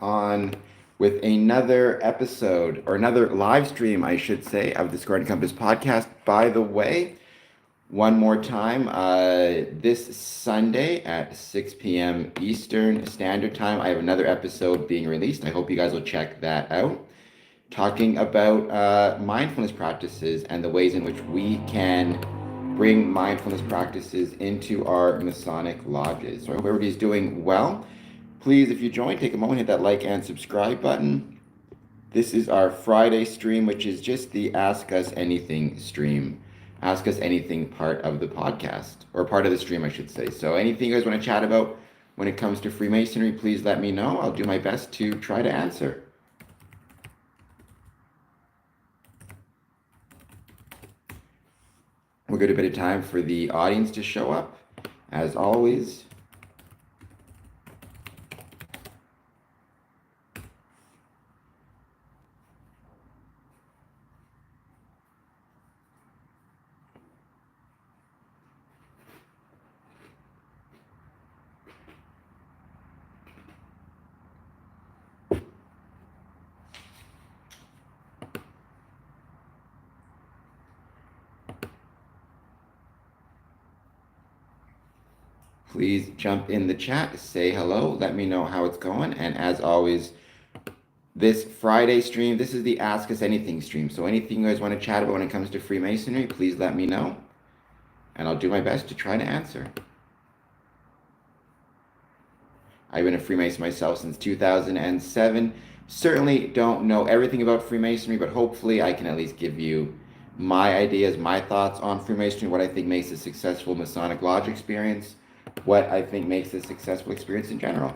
on with another episode, or another live stream, I should say, of the Square and Compass podcast. By the way, one more time, this Sunday at 6 p.m. Eastern Standard Time, I have another episode being released. I hope you guys will check that out, talking about mindfulness practices and the ways in which we can bring mindfulness practices into our Masonic lodges. So I hope everybody's doing well. Please, if you joined, take a moment, hit that like and subscribe button. This is our Friday stream, which is just the Ask Us Anything stream. Ask Us Anything part of the podcast, or part of the stream, I should say. So anything you guys want to chat about when it comes to Freemasonry, please let me know. I'll do my best to try to answer. We'll give a bit of time for the audience to show up, as always. Please jump in the chat, say hello, let me know how it's going. And as always, this Friday stream, this is the Ask Us Anything stream. So anything you guys want to chat about when it comes to Freemasonry, please let me know. And I'll do my best to try to answer. I've been a Freemason myself since 2007. Certainly don't know everything about Freemasonry, but hopefully I can at least give you my ideas, my thoughts on Freemasonry, what I think makes a successful Masonic Lodge experience, what I think makes a successful experience in general.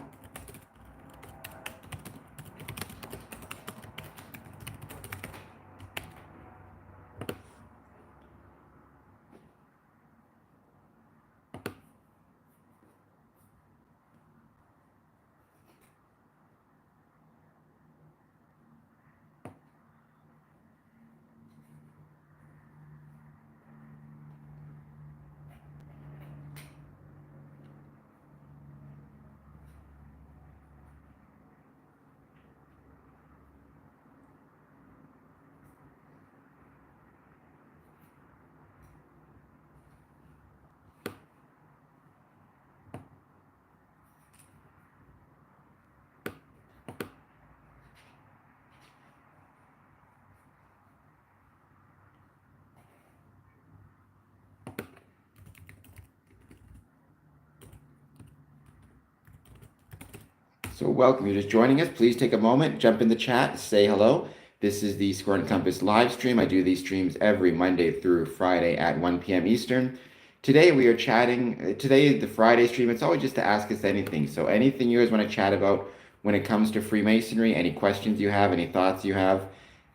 So welcome, you're just joining us. Please take a moment, jump in the chat, say hello. This is the Square and Compass live stream. I do these streams every Monday through Friday at 1 p.m. Eastern. Today we are chatting, today the Friday stream, it's always just to ask us anything. So anything you guys want to chat about when it comes to Freemasonry, any questions you have, any thoughts you have,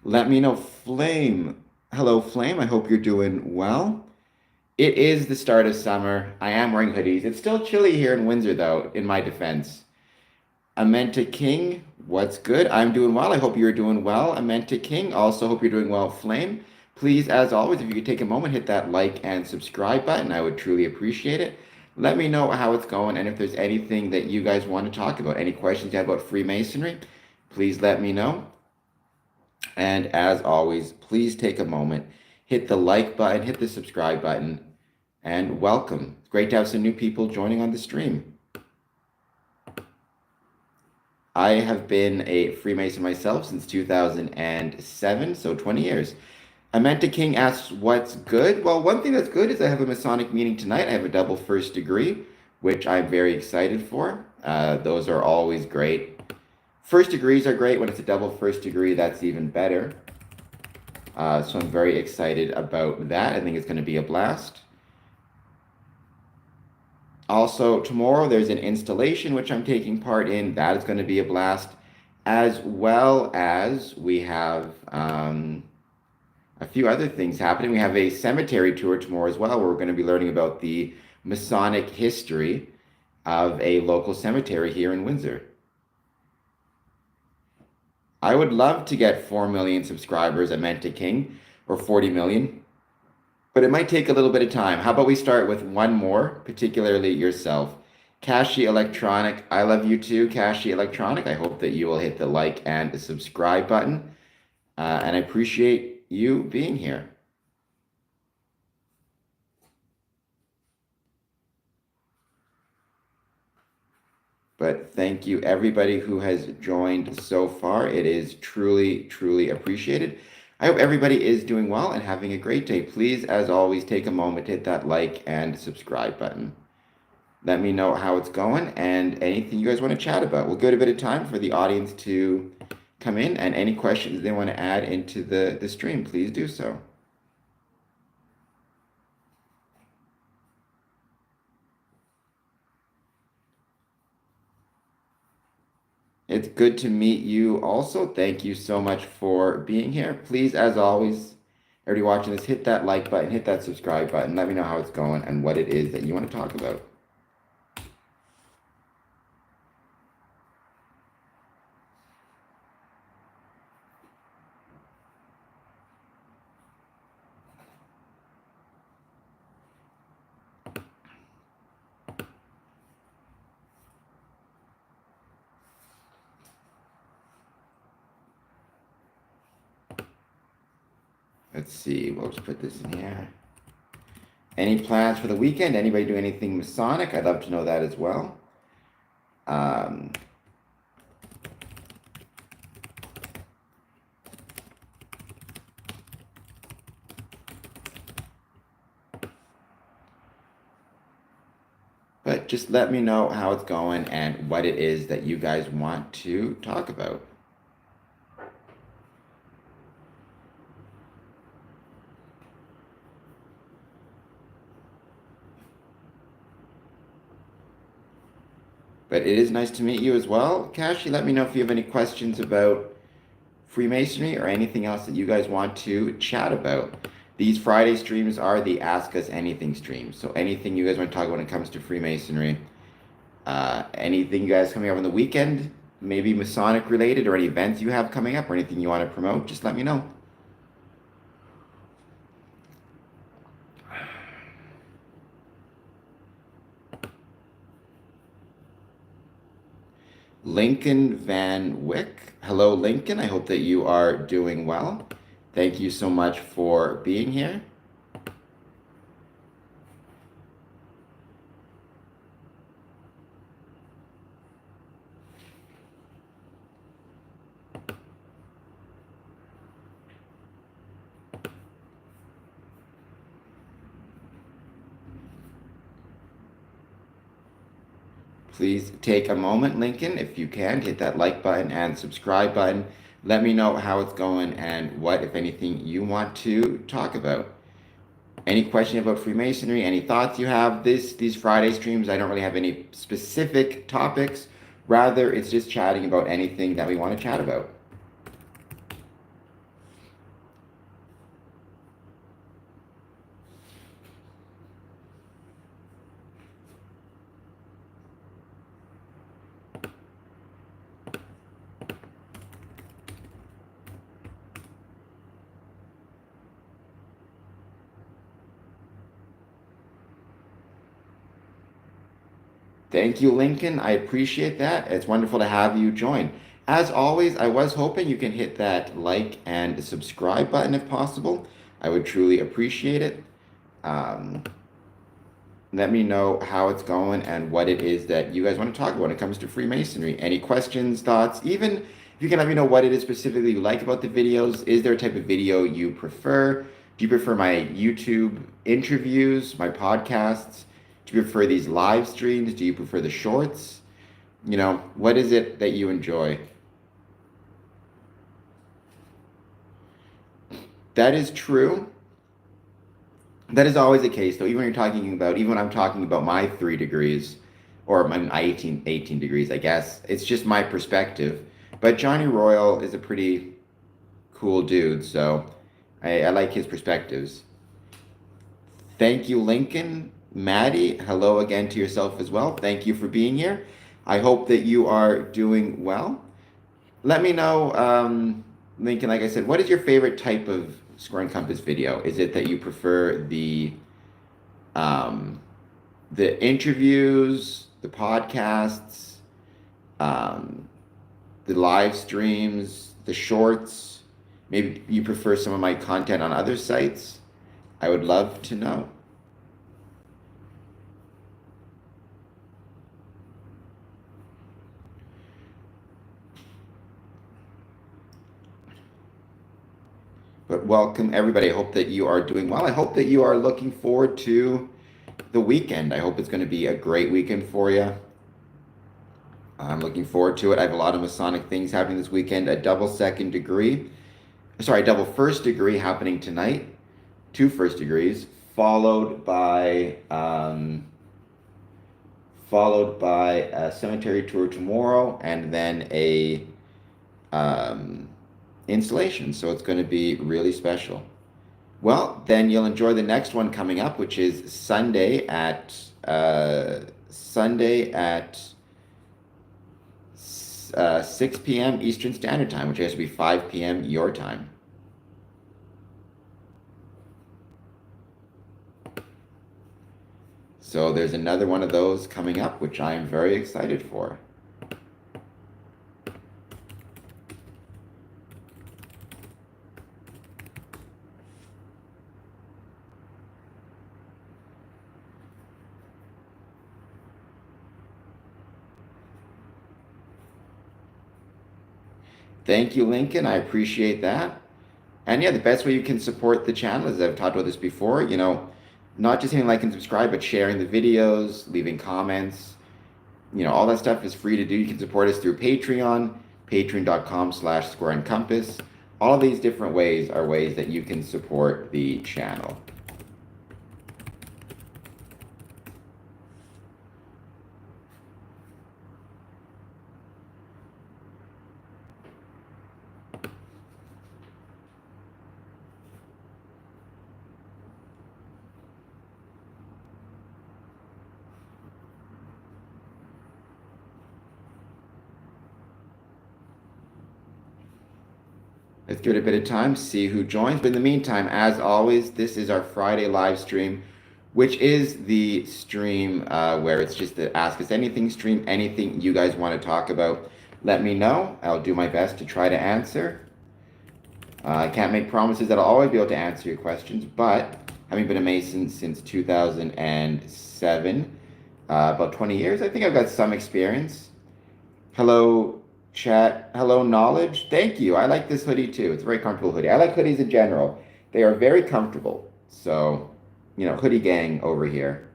let me know. Flame, hello Flame, I hope you're doing well. It is the start of summer. I am wearing hoodies. It's still chilly here in Windsor though, in my defense. Amenta King, what's good? I'm doing well. I hope you're doing well. Amenta King, also hope you're doing well. Flame, please, as always, if you could take a moment, hit that like and subscribe button. I would truly appreciate it. Let me know how it's going, and if there's anything that you guys want to talk about, any questions you have about Freemasonry, please let me know. And as always, please take a moment, hit the like button, hit the subscribe button, and welcome. It's great to have some new people joining on the stream. I have been a Freemason myself since 2007, so 20 years. Amenta King asks, what's good? Well, one thing that's good is I have a Masonic meeting tonight. I have a double first degree, which I'm very excited for. Those are always great. First degrees are great. When it's a double first degree, that's even better. So I'm very excited about that. I think it's going to be a blast. Also, tomorrow there's an installation which I'm taking part in. That is going to be a blast, as well as we have a few other things happening. We have a cemetery tour tomorrow as well, where we're going to be learning about the Masonic history of a local cemetery here in Windsor. I would love to get 4 million subscribers, Amenta King, or 40 million. But it might take a little bit of time. How about we start with one more, particularly yourself? Kashi Electronic, I love you too, Kashi Electronic. I hope that you will hit the like and the subscribe button. And I appreciate you being here. But thank you, everybody who has joined so far. It is truly, truly appreciated. I hope everybody is doing well and having a great day. Please, as always, take a moment to hit that like and subscribe button. Let me know how it's going and anything you guys want to chat about. We'll give it a bit of time for the audience to come in, and any questions they want to add into the stream, please do so. It's good to meet you also. Thank you so much for being here. Please, as always, everybody watching this, hit that like button, hit that subscribe button. Let me know how it's going and what it is that you want to talk about. Let's see, we'll just put this in here. Any plans for the weekend? Anybody do anything Masonic? I'd love to know that as well. But just let me know how it's going and what it is that you guys want to talk about. But it is nice to meet you as well. Kashi, let me know if you have any questions about Freemasonry or anything else that you guys want to chat about. These Friday streams are the Ask Us Anything streams. So anything you guys want to talk about when it comes to Freemasonry, anything you guys coming up on the weekend, maybe Masonic related, or any events you have coming up or anything you want to promote, just let me know. Lincoln Van Wyck. Hello, Lincoln. I hope that you are doing well. Thank you so much for being here. Please take a moment, Lincoln, if you can, hit that like button and subscribe button. Let me know how it's going and what, if anything, you want to talk about. Any question about Freemasonry, any thoughts you have? These Friday streams, I don't really have any specific topics. Rather, it's just chatting about anything that we want to chat about. Thank you, Lincoln. I appreciate that. It's wonderful to have you join. As always, I was hoping you can hit that like and subscribe button if possible. I would truly appreciate it. Um, Let me know how it's going and what it is that you guys want to talk about when it comes to Freemasonry. Any questions, thoughts, even if you can let me know what it is specifically you like about the videos. Is there a type of video you prefer? Do you prefer my YouTube interviews, my podcasts? Do you prefer these live streams? Do you prefer the shorts? What is it that you enjoy? That is true. That is always the case, though. Even when I'm talking about my 3 degrees, or my 18 degrees, I guess, it's just my perspective. But Johnny Royal is a pretty cool dude, so I like his perspectives. Thank you, Lincoln. Maddie, hello again to yourself as well. Thank you for being here. I hope that you are doing well. Let me know, Lincoln, like I said, what is your favorite type of Square and Compass video? Is it that you prefer the interviews, the podcasts, um, the live streams, the shorts. Maybe you prefer some of my content on other sites. I would love to know. But welcome, everybody. I hope that you are doing well. I hope that you are looking forward to the weekend. I hope it's going to be a great weekend for you. I'm looking forward to it. I have a lot of Masonic things happening this weekend. A double first degree happening tonight. 2 first degrees, followed by a cemetery tour tomorrow, and then a installation. So it's going to be really special. Well, then you'll enjoy the next one coming up, which is Sunday at 6 p.m. Eastern Standard Time, which has to be 5 p.m. your time. So there's another one of those coming up, which I am very excited for. Thank you, Lincoln. I appreciate that. And yeah, the best way you can support the channel, as I've talked about this before, not just hitting like and subscribe, but sharing the videos, leaving comments, all that stuff is free to do. You can support us through Patreon, patreon.com/squareandcompass. All of these different ways are ways that you can support the channel. Let's give it a bit of time, see who joins. But in the meantime, as always, this is our Friday live stream, which is the stream where it's just the Ask Us Anything stream. Anything you guys want to talk about, let me know. I'll do my best to try to answer. I can't make promises that I'll always be able to answer your questions, but having been a Mason since 2007, about 20 years, I think I've got some experience. Hello, chat. Hello, knowledge. Thank you. I like this hoodie too. It's a very comfortable hoodie. I like hoodies in general. They are very comfortable. So, hoodie gang over here.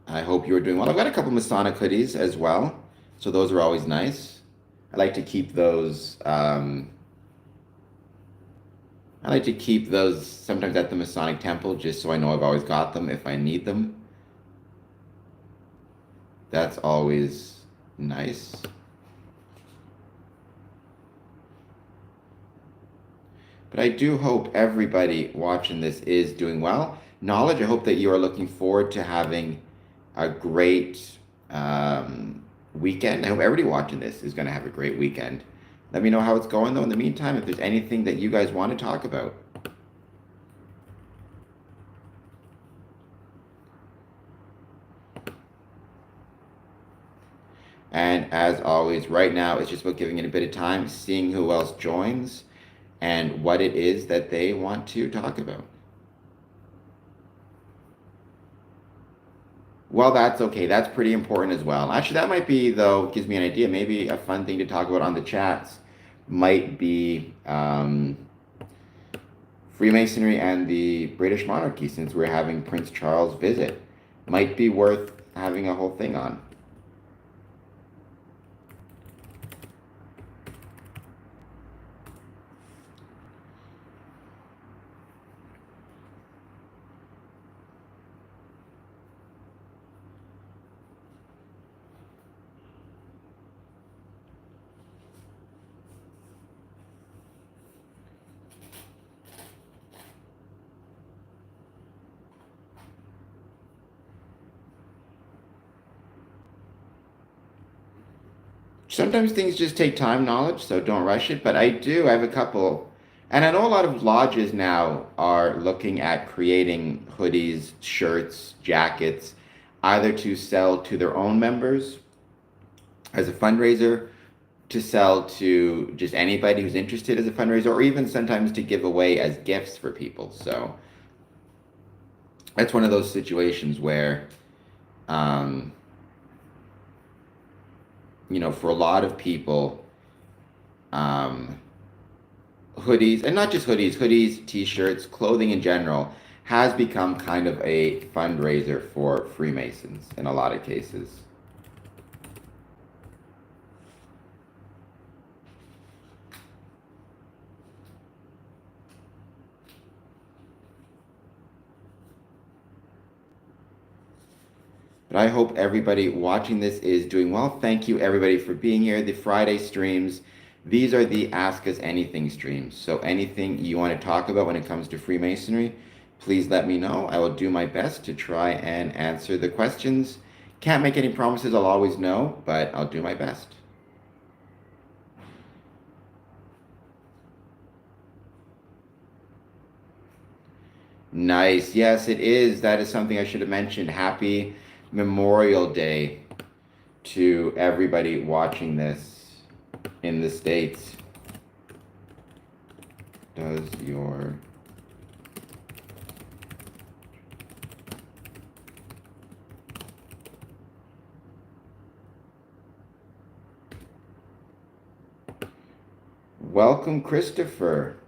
I hope you're doing well. I've got a couple Masonic hoodies as well. So those are always nice. I like to keep those sometimes at the Masonic Temple, just so I know I've always got them if I need them. That's always nice. But I do hope everybody watching this is doing well. Knowledge, I hope that you are looking forward to having a great weekend. I hope everybody watching this is going to have a great weekend. Let me know how it's going, though, in the meantime, if there's anything that you guys want to talk about. And as always, right now, it's just about giving it a bit of time, seeing who else joins, and what it is that they want to talk about. Well, that's okay. That's pretty important as well. Actually, that might be, though, gives me an idea. Maybe a fun thing to talk about on the chats might be Freemasonry and the British monarchy, since we're having Prince Charles visit. Might be worth having a whole thing on. Sometimes things just take time, knowledge, so don't rush it. But I have a couple And I know a lot of lodges now are looking at creating hoodies, shirts, jackets, either to sell to their own members as a fundraiser, to sell to just anybody who's interested as a fundraiser, or even sometimes to give away as gifts for people. So that's one of those situations where, um, for a lot of people, um, hoodies, and not just hoodies, t-shirts, clothing in general, has become kind of a fundraiser for Freemasons in a lot of cases. But I hope everybody watching this is doing well. Thank you everybody for being here. The Friday streams, these are the Ask Us Anything streams. So anything you want to talk about when it comes to Freemasonry, please let me know. I will do my best to try and answer the questions. Can't make any promises, I'll always know, but I'll do my best. Nice. Yes, it is. That is something I should have mentioned. Happy Memorial Day to everybody watching this in the States. Does your welcome, Christopher.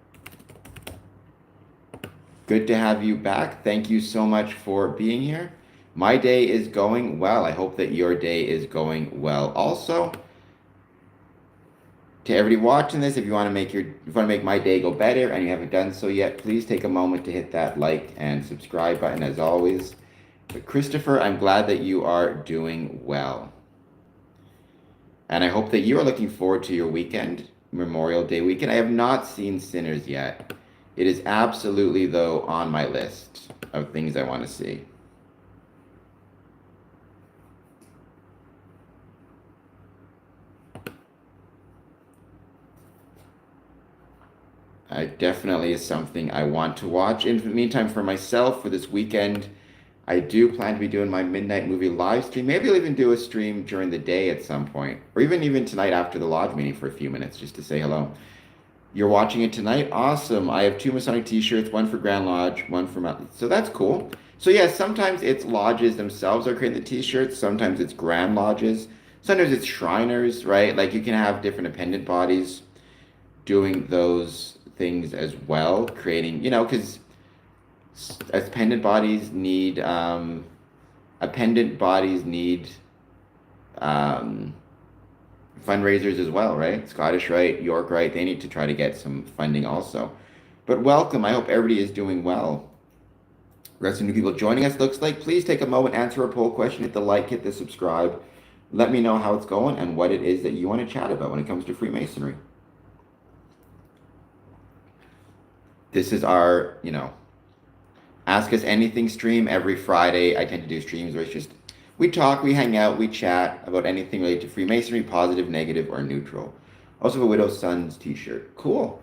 Good to have you back. Thank you so much for being here. My day is going well. I hope that your day is going well also. To everybody watching this, if you want to make my day go better and you haven't done so yet, please take a moment to hit that like and subscribe button as always. But Christopher, I'm glad that you are doing well. And I hope that you are looking forward to your weekend, Memorial Day weekend. I have not seen Sinners yet. It is absolutely, though, on my list of things I want to see. It definitely is something I want to watch. In the meantime, for myself, for this weekend, I do plan to be doing my midnight movie live stream. Maybe I'll even do a stream during the day at some point, or even tonight after the lodge meeting for a few minutes just to say hello. You're watching it tonight? Awesome. I have 2 Masonic t-shirts, one for Grand Lodge, one for Mountain. So that's cool. So yeah, sometimes it's lodges themselves are creating the t-shirts. Sometimes it's Grand Lodges. Sometimes it's Shriners, right? Like you can have different appendant bodies doing those things as well, creating, because appendant bodies need fundraisers as well, right? Scottish Rite, York Rite, they need to try to get some funding also. But welcome, I hope everybody is doing well. Got some new people joining us, looks like. Please take a moment, answer a poll question, hit the like, hit the subscribe. Let me know how it's going and what it is that you want to chat about when it comes to Freemasonry. This is our, Ask Us Anything stream every Friday. I tend to do streams where it's just, we talk, we hang out, we chat about anything related to Freemasonry, positive, negative, or neutral. Also have a Widow's Sons t-shirt. Cool.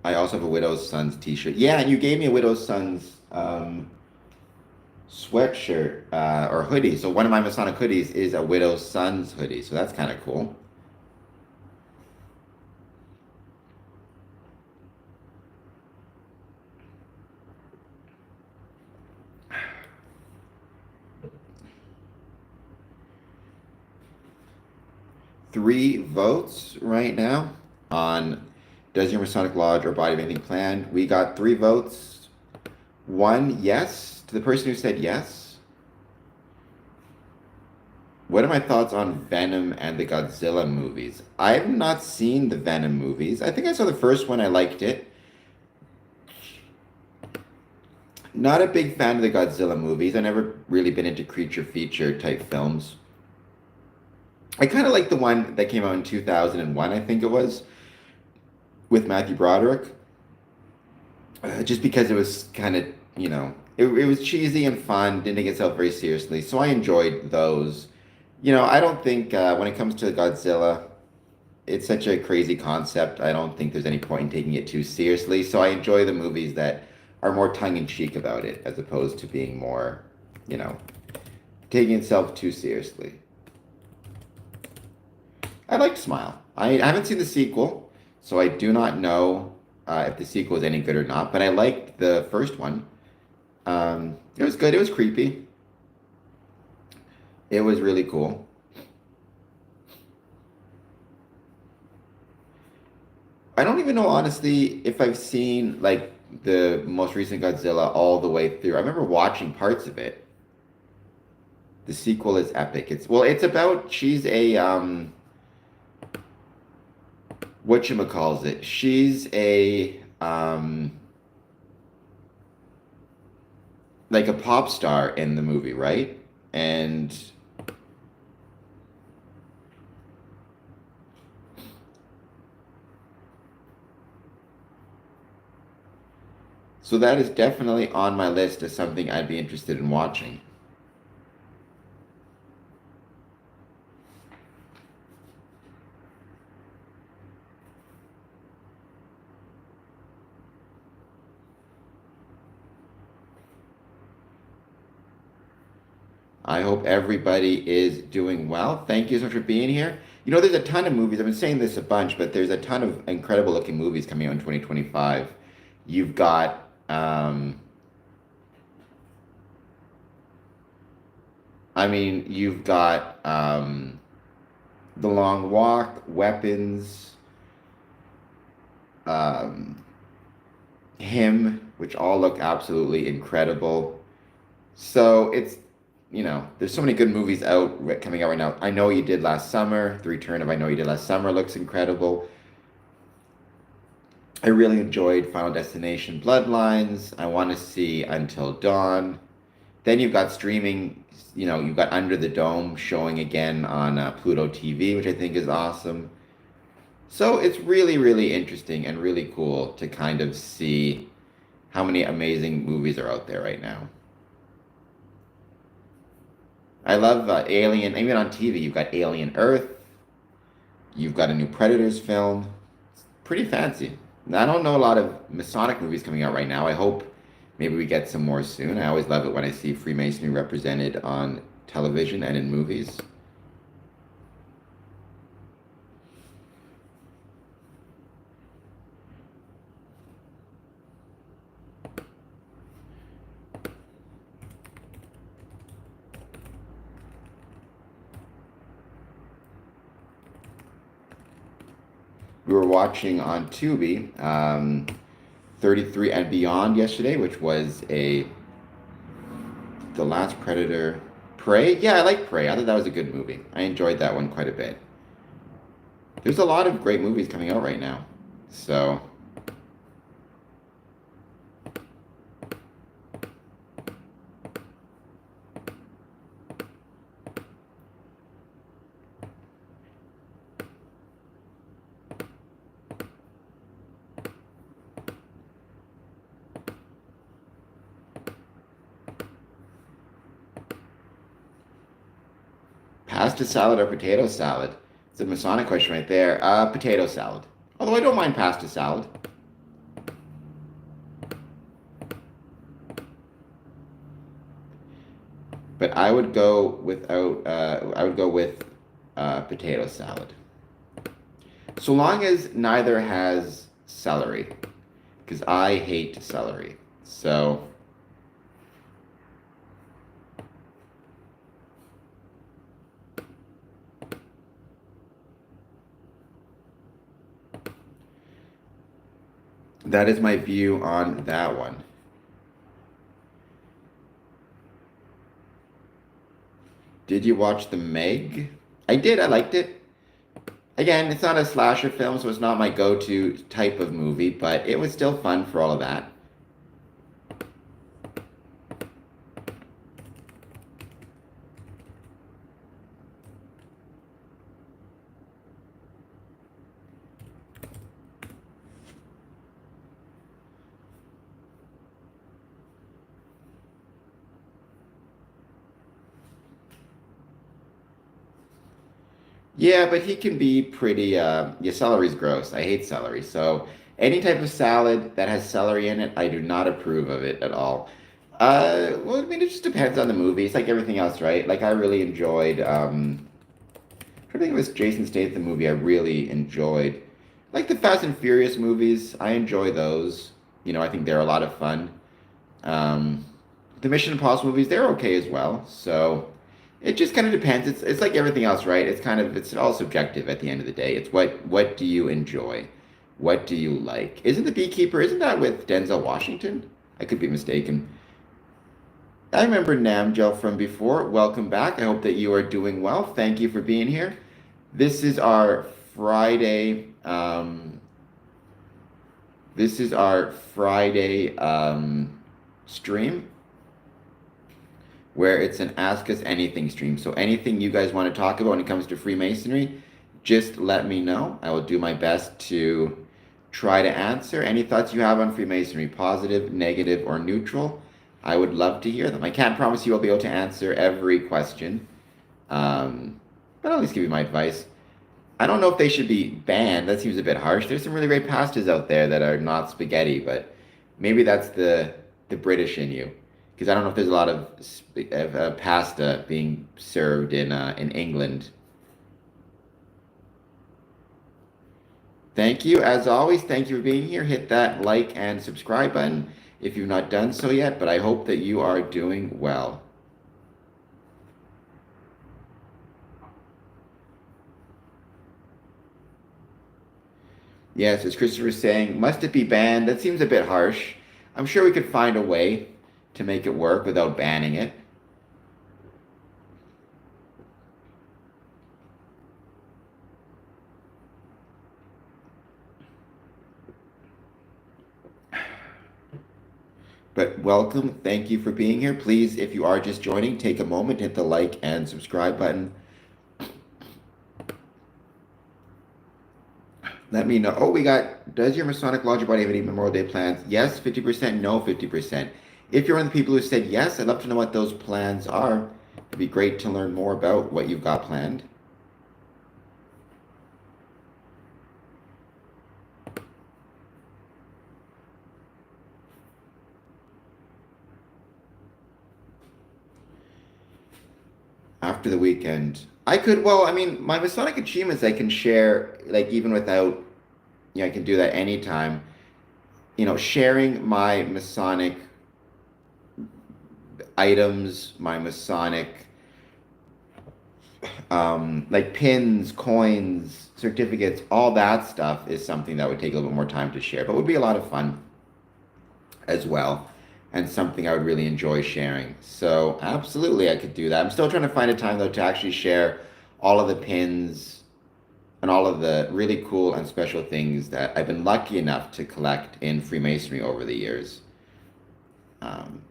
I also have a Widow's Sons t-shirt. Yeah, and you gave me a Widow's Sons sweatshirt or hoodie. So one of my Masonic hoodies is a Widow's Sons hoodie. So that's kind of cool. Three votes right now on does your Masonic Lodge or body of anything planned? We got 3 votes. 1 yes to the person who said yes. What are my thoughts on Venom and the Godzilla movies? I have not seen the Venom movies. I think I saw the first one. I liked it. Not a big fan of the Godzilla movies. I never really been into creature feature type films. I kind of like the one that came out in 2001, I think it was, with Matthew Broderick, just because it was kind of, it was cheesy and fun, didn't take itself very seriously. So I enjoyed those. I don't think when it comes to Godzilla, it's such a crazy concept. I don't think there's any point in taking it too seriously. So I enjoy the movies that are more tongue in cheek about it, as opposed to being more, you know, taking itself too seriously. I liked Smile. I haven't seen the sequel, so I do not know if the sequel is any good or not. But I liked the first one. It was good. It was creepy. It was really cool. I don't even know honestly if I've seen like the most recent Godzilla all the way through. I remember watching parts of it. The sequel is epic. It's about she's a whatchamacalls it. She's a like a pop star in the movie, right? And so that is definitely on my list as something I'd be interested in watching. I hope everybody is doing well. Thank you so much for being here. There's a ton of movies. I've been saying this a bunch, but there's a ton of incredible looking movies coming out in 2025. You've got, you've got The Long Walk, Weapons, um, Him, which all look absolutely incredible. So there's so many good movies coming out right now. I Know You Did Last Summer. The Return of I Know You Did Last Summer looks incredible. I really enjoyed Final Destination Bloodlines. I want to see Until Dawn. Then you've got streaming, you've got Under the Dome showing again on Pluto TV, which I think is awesome. So it's really, really interesting and really cool to kind of see how many amazing movies are out there right now. I love Alien. Even on TV, you've got Alien Earth. You've got a new Predators film. It's pretty fancy. I don't know a lot of Masonic movies coming out right now. I hope maybe we get some more soon. I always love it when I see Freemasonry represented on television and in movies. We were watching on Tubi 33 and Beyond yesterday, which was The Last Predator. Prey? Yeah, I like Prey. I thought that was a good movie. I enjoyed that one quite a bit. There's a lot of great movies coming out right now. So, pasta salad or potato salad? It's a Masonic question right there. Potato salad. Although I don't mind pasta salad. But I would go without. I would go with potato salad. So long as neither has celery, because I hate celery. So that is my view on that one. Did you watch The Meg? I did. I liked it. Again, it's not a slasher film, so it's not my go-to type of movie, but it was still fun for all of that. Yeah, but he can be pretty, yeah, celery's gross. I hate celery. So any type of salad that has celery in it, I do not approve of it at all. Well, I mean, it just depends on the movie. It's like everything else, right? Like I really enjoyed, I think it was Jason Statham movie I really enjoyed. Like the Fast and Furious movies, I enjoy those. I think they're a lot of fun. Um, the Mission Impossible movies, they're okay as well. So it just kind of depends. It's like everything else, right? It's all subjective at the end of the day. It's what do you enjoy? What do you like? Isn't The Beekeeper, isn't that with Denzel Washington? I could be mistaken. I remember Namgel from before. Welcome back. I hope that you are doing well. Thank you for being here. This is our Friday. This is our Friday stream where it's an Ask Us Anything stream. So anything you guys want to talk about when it comes to Freemasonry, just let me know. I will do my best to try to answer. Any thoughts you have on Freemasonry, positive, negative, or neutral, I would love to hear them. I can't promise you I'll be able to answer every question, but I'll at least give you my advice. I don't know if they should be banned. That seems a bit harsh. There's some really great pastas out there that are not spaghetti, but maybe that's the British in you, because I don't know if there's a lot of pasta being served in England. Thank you, as always. Thank you for being here. Hit that like and subscribe button if you've not done so yet, but I hope that you are doing well. Yes, as Christopher's saying, must it be banned? That seems a bit harsh. I'm sure we could find a way to make it work without banning it. But welcome. Thank you for being here. Please, if you are just joining, take a moment, hit the like and subscribe button. Let me know. Oh, does your Masonic Lodge body have any Memorial Day plans? Yes, 50%, no, 50%. If you're one of the people who said yes, I'd love to know what those plans are. It'd be great to learn more about what you've got planned. After the weekend, well, I mean, my Masonic achievements I can share, like even without, I can do that anytime. Sharing my Masonic items, my Masonic, like pins, coins, certificates, all that stuff is something that would take a little bit more time to share, but would be a lot of fun as well, and something I would really enjoy sharing. So absolutely, I could do that. I'm still trying to find a time though to actually share all of the pins and all of the really cool and special things that I've been lucky enough to collect in Freemasonry over the years.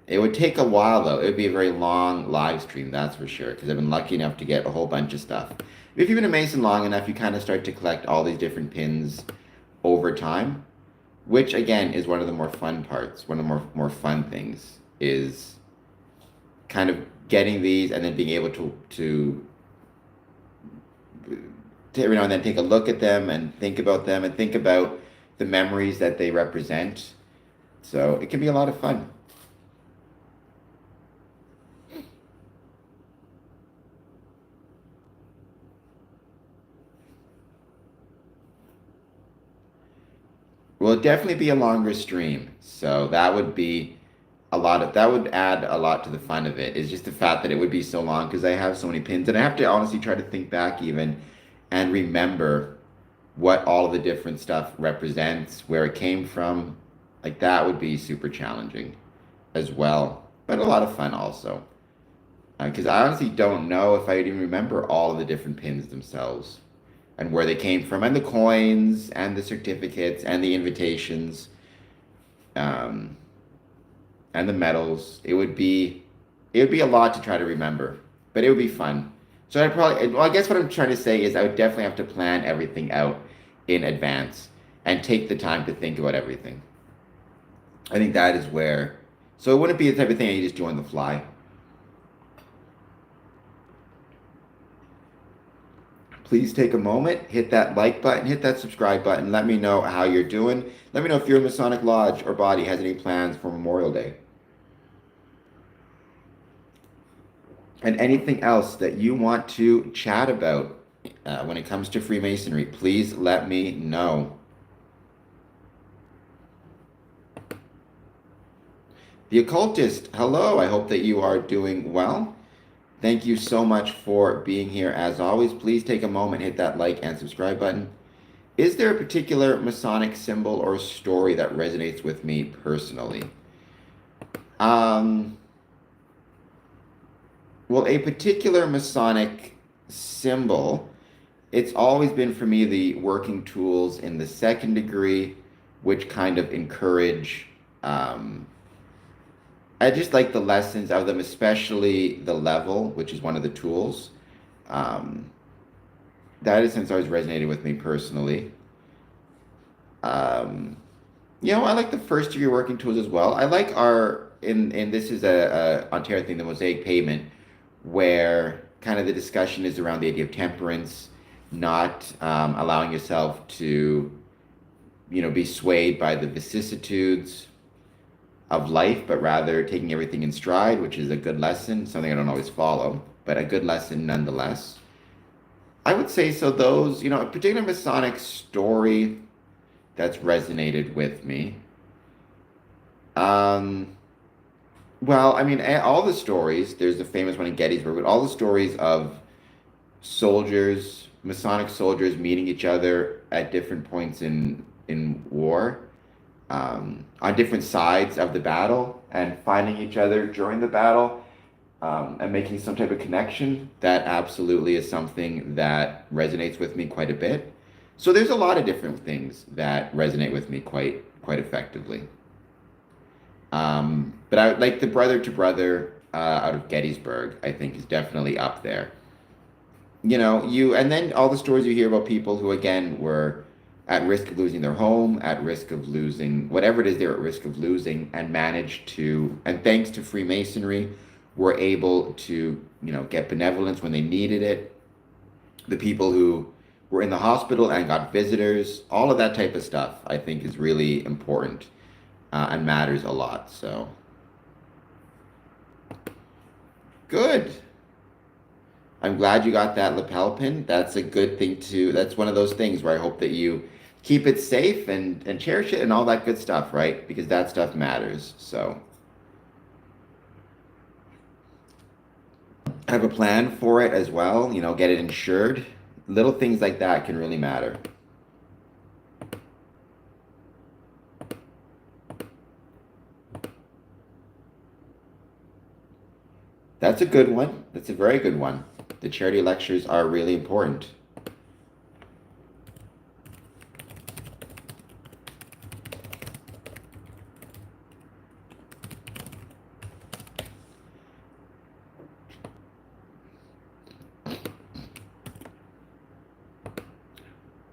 It would take a while though. It would be a very long live stream, that's for sure, because I've been lucky enough to get a whole bunch of stuff. If you've been a Mason long enough, you kind of start to collect all these different pins over time, which again is one of the more fun parts. One of the more fun things is kind of getting these and then being able to every now and then take a look at them and think about them and think about the memories that they represent. So it can be a lot of fun. Will definitely be a longer stream. So that would add a lot to the fun of it. It's just the fact that it would be so long because I have so many pins and I have to honestly try to think back even and remember what all of the different stuff represents, where it came from. Like that would be super challenging as well, but a lot of fun also. Because I honestly don't know if I would even remember all of the different pins themselves and where they came from, and the coins, and the certificates, and the invitations, um, and the medals. It would be a lot to try to remember, but it would be fun. So I guess what I'm trying to say is I would definitely have to plan everything out in advance and take the time to think about everything. I think that is where, so it wouldn't be the type of thing you just do on the fly. please take a moment, hit that like button, hit that subscribe button. Let me know how you're doing. Let me know if your Masonic Lodge or body has any plans for Memorial Day. And anything else that you want to chat about when it comes to Freemasonry, please let me know. The Occultist, hello. I hope that you are doing well. Thank you so much for being here. As always, please take a moment, hit that like and subscribe button. Is there a particular Masonic symbol or story that resonates with me personally? Well, a particular Masonic symbol, it's always been for me the working tools in the second degree, which kind of encourage, I just like the lessons of them, especially the level, which is one of the tools. That has since always resonated with me personally. I like the first degree working tools as well. I like and this is a Ontario thing, the Mosaic pavement, where kind of the discussion is around the idea of temperance, not allowing yourself to, be swayed by the vicissitudes of life, but rather taking everything in stride, which is a good lesson, something I don't always follow, but a good lesson nonetheless. I would say so. Those, a particular Masonic story that's resonated with me. Well, all the stories, there's the famous one in Gettysburg, but all the stories of soldiers, Masonic soldiers meeting each other at different points in war, on different sides of the battle, and finding each other during the battle, and making some type of connection, that absolutely is something that resonates with me quite a bit. So there's a lot of different things that resonate with me quite effectively. But I like the brother to brother out of Gettysburg, I think is definitely up there. And then all the stories you hear about people who, again, were at risk of losing their home, at risk of losing whatever it is they're at risk of losing, and managed to, and thanks to Freemasonry, were able to, get benevolence when they needed it. The people who were in the hospital and got visitors, all of that type of stuff, I think is really important and matters a lot. So, good. I'm glad you got that lapel pin. That's a good thing that's one of those things where I hope that you keep it safe and cherish it and all that good stuff, right? Because that stuff matters. So I have a plan for it as well, get it insured. Little things like that can really matter. That's a good one. That's a very good one. The charity lectures are really important.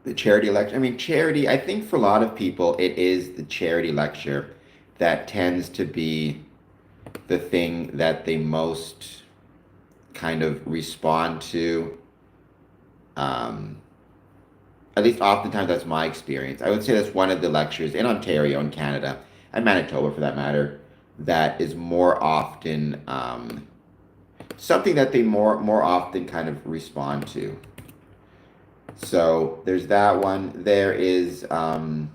The charity lecture. Charity, I think for a lot of people, it is the charity lecture that tends to be the thing that they most kind of respond to. At least oftentimes that's my experience. I would say that's one of the lectures in Ontario and Canada, and Manitoba for that matter, that is more often something that they more often kind of respond to. So there's that one. There is, like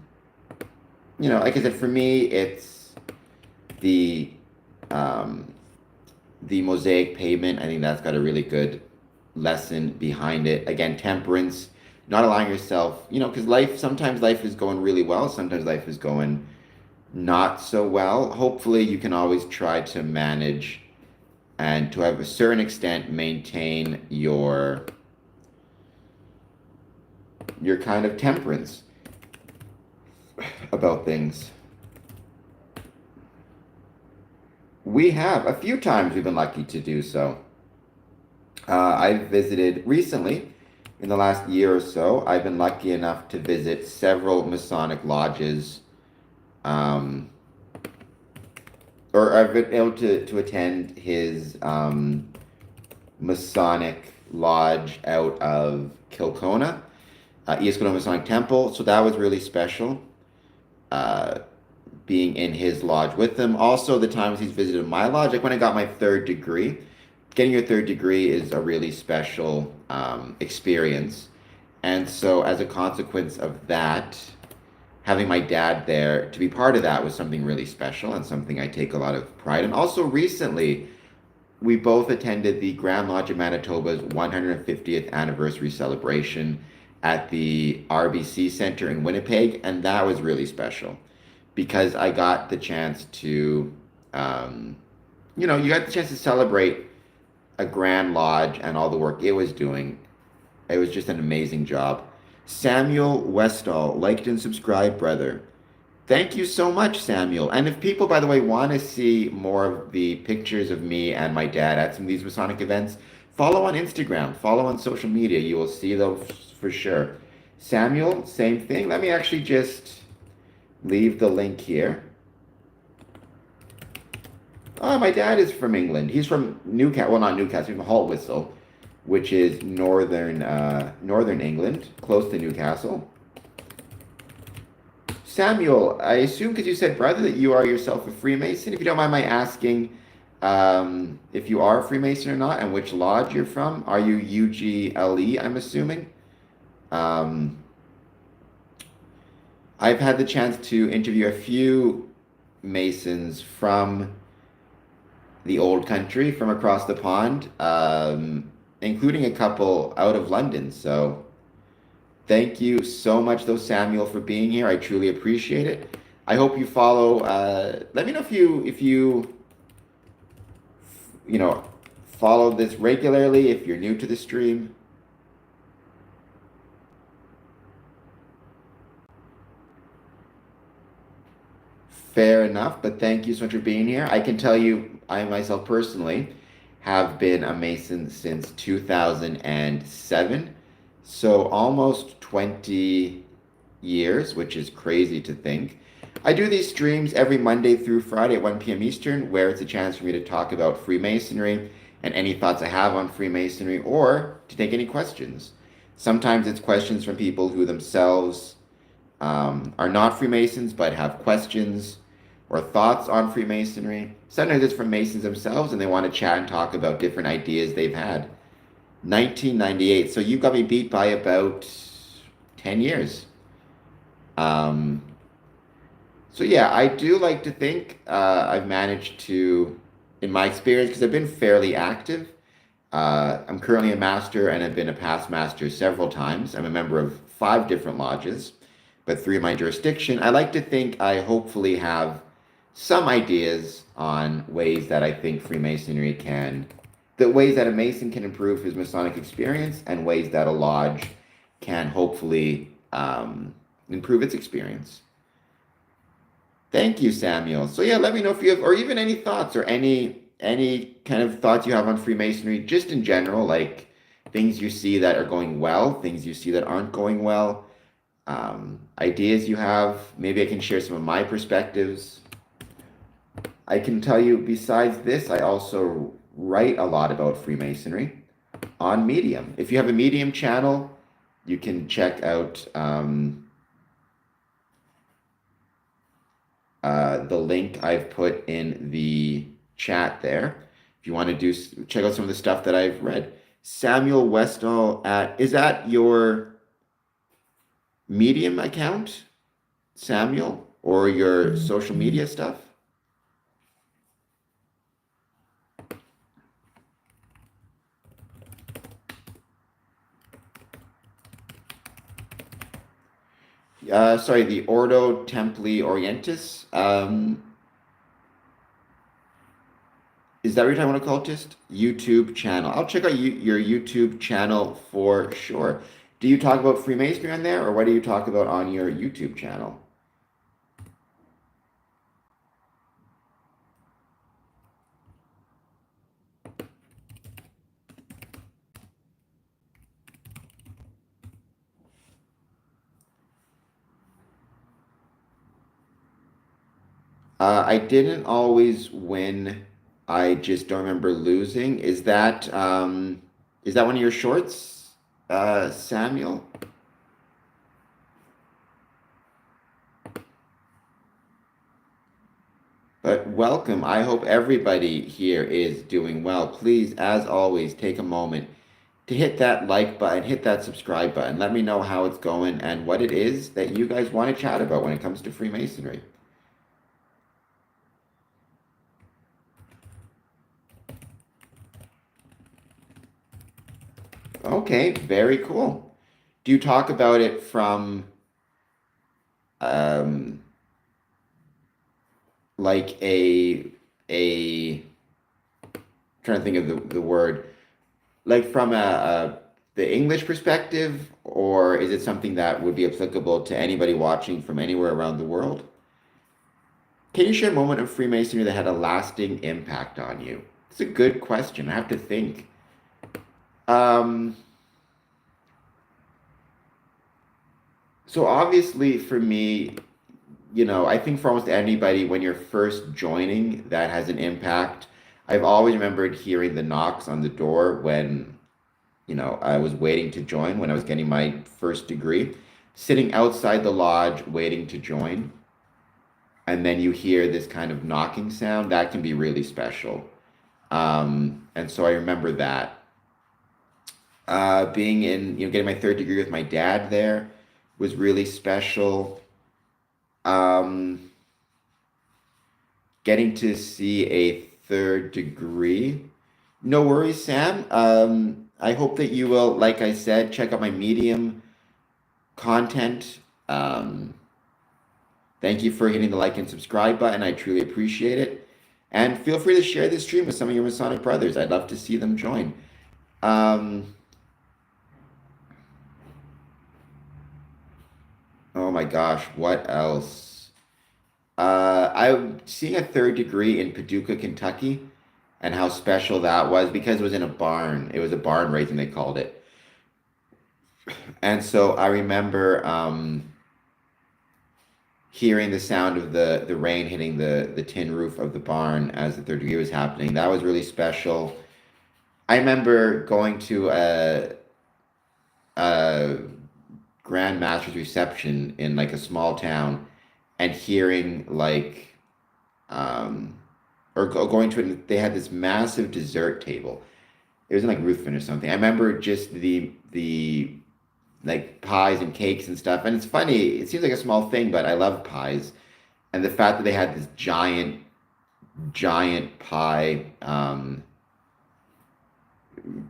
I said, for me, it's the Mosaic pavement. I think that's got a really good lesson behind it. Again, temperance, not allowing yourself, because sometimes life is going really well, sometimes life is going not so well. Hopefully you can always try to manage and to have a certain extent maintain your kind of temperance about things. We have a few times we've been lucky to do so. I've visited recently, in the last year or so, I've been lucky enough to visit several Masonic lodges, or I've been able to attend his Masonic lodge out of Kilcona, Windsor Masonic Temple. So that was really special, uh, being in his lodge with him. Also, the times he's visited my lodge, like when I got my third degree. Getting your third degree is a really special experience. And so, as a consequence of that, having my dad there to be part of that was something really special and something I take a lot of pride in. Also, recently, we both attended the Grand Lodge of Manitoba's 150th anniversary celebration at the RBC Center in Winnipeg, and that was really special because I got the chance to, um, you got the chance to celebrate a Grand Lodge and all the work it was doing. It was just an amazing job. Samuel Westall, liked and subscribed, brother. Thank you so much, Samuel. And if people, by the way, want to see more of the pictures of me and my dad at some of these Masonic events, follow on Instagram, follow on social media. You will see those for sure. Samuel, same thing. Let me actually just leave the link here. Oh, my dad is from England. He's from Newcastle. Well, not Newcastle, he's from Haltwhistle, which is northern England, close to Newcastle. Samuel, I assume because you said brother that you are yourself a Freemason. If you don't mind my asking, if you are a Freemason or not, and which lodge you're from. Are you UGLE, I'm assuming? Um, I've had the chance to interview a few Masons from the old country, from across the pond, including a couple out of London. So thank you so much, though, Samuel, for being here. I truly appreciate it. I hope you follow. Let me know if you follow this regularly. If you're new to the stream. Fair enough, but thank you so much for being here. I can tell you, I myself personally have been a Mason since 2007, so almost 20 years, which is crazy to think. I do these streams every Monday through Friday at 1 p.m. Eastern, where it's a chance for me to talk about Freemasonry and any thoughts I have on Freemasonry or to take any questions. Sometimes it's questions from people who themselves are not Freemasons but have questions or thoughts on Freemasonry. Sometimes it's from Masons themselves and they want to chat and talk about different ideas they've had. 1998, so you got me beat by about 10 years. Um, so yeah, I do like to think I've managed to, in my experience, because I've been fairly active. I'm currently a master and I've been a past master several times. I'm a member of 5 different lodges, but 3 in my jurisdiction. I like to think I hopefully have some ideas on ways that I think Freemasonry the ways that a Mason can improve his Masonic experience and ways that a lodge can hopefully improve its experience. Thank you, Samuel. So yeah, let me know if you have, or even any thoughts or any kind of thoughts you have on Freemasonry, just in general, like things you see that are going well, things you see that aren't going well, ideas you have. Maybe I can share some of my perspectives. I can tell you, besides this, I also write a lot about Freemasonry on Medium. If you have a Medium channel, you can check out the link I've put in the chat there. If you want to check out some of the stuff that I've read. Samuel Westall is that your Medium account, Samuel, or your social media stuff? Sorry, the Ordo Templi Orientis. Is that what you're talking about, occultist? YouTube channel. I'll check out your YouTube channel for sure. Do you talk about Freemasonry on there, or what do you talk about on your YouTube channel? I didn't always win. I just don't remember losing. Is that one of your shorts? Samuel. But welcome. I hope everybody here is doing well. Please, as always, take a moment to hit that like button, hit that subscribe button. Let me know how it's going and what it is that you guys want to chat about when it comes to Freemasonry. Okay, very cool. Do you talk about it from um like a trying to think of the word, like from the English perspective, or is it something that would be applicable to anybody watching from anywhere around the world? Can you share a moment of Freemasonry that had a lasting impact on you? It's a good question. I have to think. Um, so obviously for me, I think for almost anybody, when you're first joining, that has an impact. I've always remembered hearing the knocks on the door when, I was waiting to join, when I was getting my first degree, sitting outside the lodge waiting to join. And then you hear this kind of knocking sound that can be really special. And so I remember that. Being in, getting my third degree with my dad there was really special. Um, Getting to see a third degree. No worries, Sam. I hope that you will, like I said, check out my Medium content. Thank you for hitting the like and subscribe button. I truly appreciate it. And feel free to share this stream with some of your Masonic brothers. I'd love to see them join. Um, oh my gosh, what else? I'm seeing a third degree in Paducah, Kentucky, and how special that was because it was in a barn. It was a barn raising, they called it. And so I remember hearing the sound of the rain hitting the tin roof of the barn as the third degree was happening. That was really special. I remember going to a Grand Master's reception in like a small town and hearing like going to it. They had this massive dessert table. It was in like Ruthven or something. I remember just the like pies and cakes and stuff. And it's funny, it seems like a small thing, but I love pies. And the fact that they had this giant pie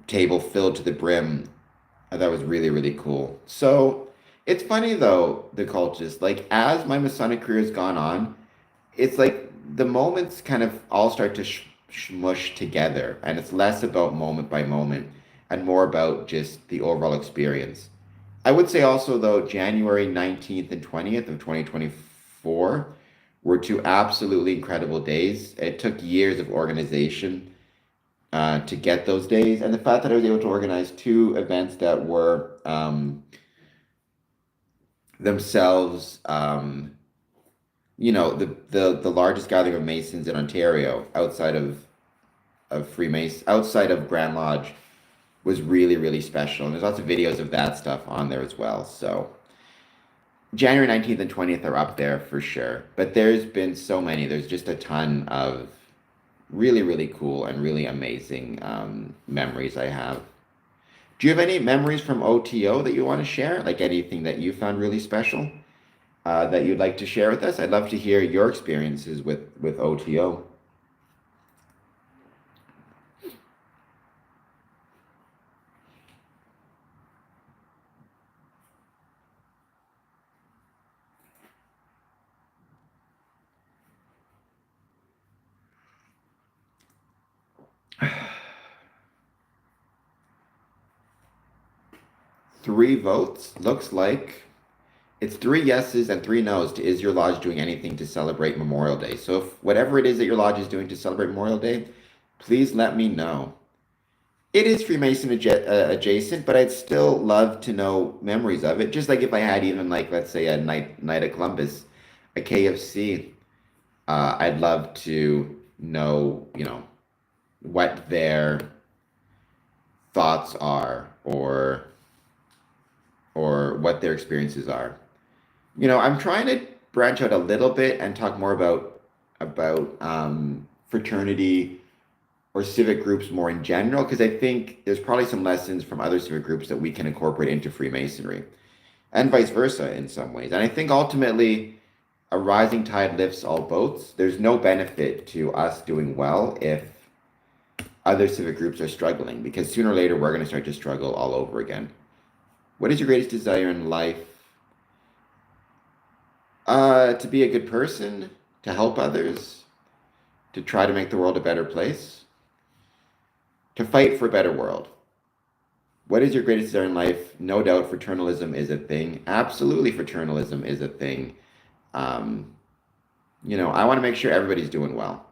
table filled to the brim, I thought was really, really cool. So it's funny though, the cultist, like as my Masonic career has gone on, it's like the moments kind of all start to smush together, and it's less about moment by moment and more about just the overall experience. I would say also though, January 19th and 20th of 2024 were two absolutely incredible days. It took years of organization to get those days, and the fact that I was able to organize two events that were themselves, the largest gathering of Masons in Ontario outside of Freemason, outside of Grand Lodge, was really, really special. And there's lots of videos of that stuff on there as well. So January 19th and 20th are up there for sure. But there's been so many. There's just a ton of really, really cool and really amazing memories I have. Do you have any memories from OTO that you want to share? Like anything that you found really special that you'd like to share with us? I'd love to hear your experiences with OTO. Three votes. Looks like it's three yeses and three nos to is your lodge doing anything to celebrate Memorial Day? So if whatever it is that your lodge is doing to celebrate Memorial Day, please let me know. It is Freemason adjacent, but I'd still love to know memories of it. Just like if I had even like let's say a night of Columbus, a KFC, I'd love to know, what their thoughts are or or what their experiences are. I'm trying to branch out a little bit and talk more about fraternity or civic groups more in general, because I think there's probably some lessons from other civic groups that we can incorporate into Freemasonry, and vice versa in some ways. And I think ultimately a rising tide lifts all boats. There's no benefit to us doing well if other civic groups are struggling, because sooner or later we're going to start to struggle all over again. What is your greatest desire in life? To be a good person, to help others, to try to make the world a better place, to fight for a better world. What is your greatest desire in life? No doubt fraternalism is a thing. Absolutely, fraternalism is a thing. Um, I want to make sure everybody's doing well.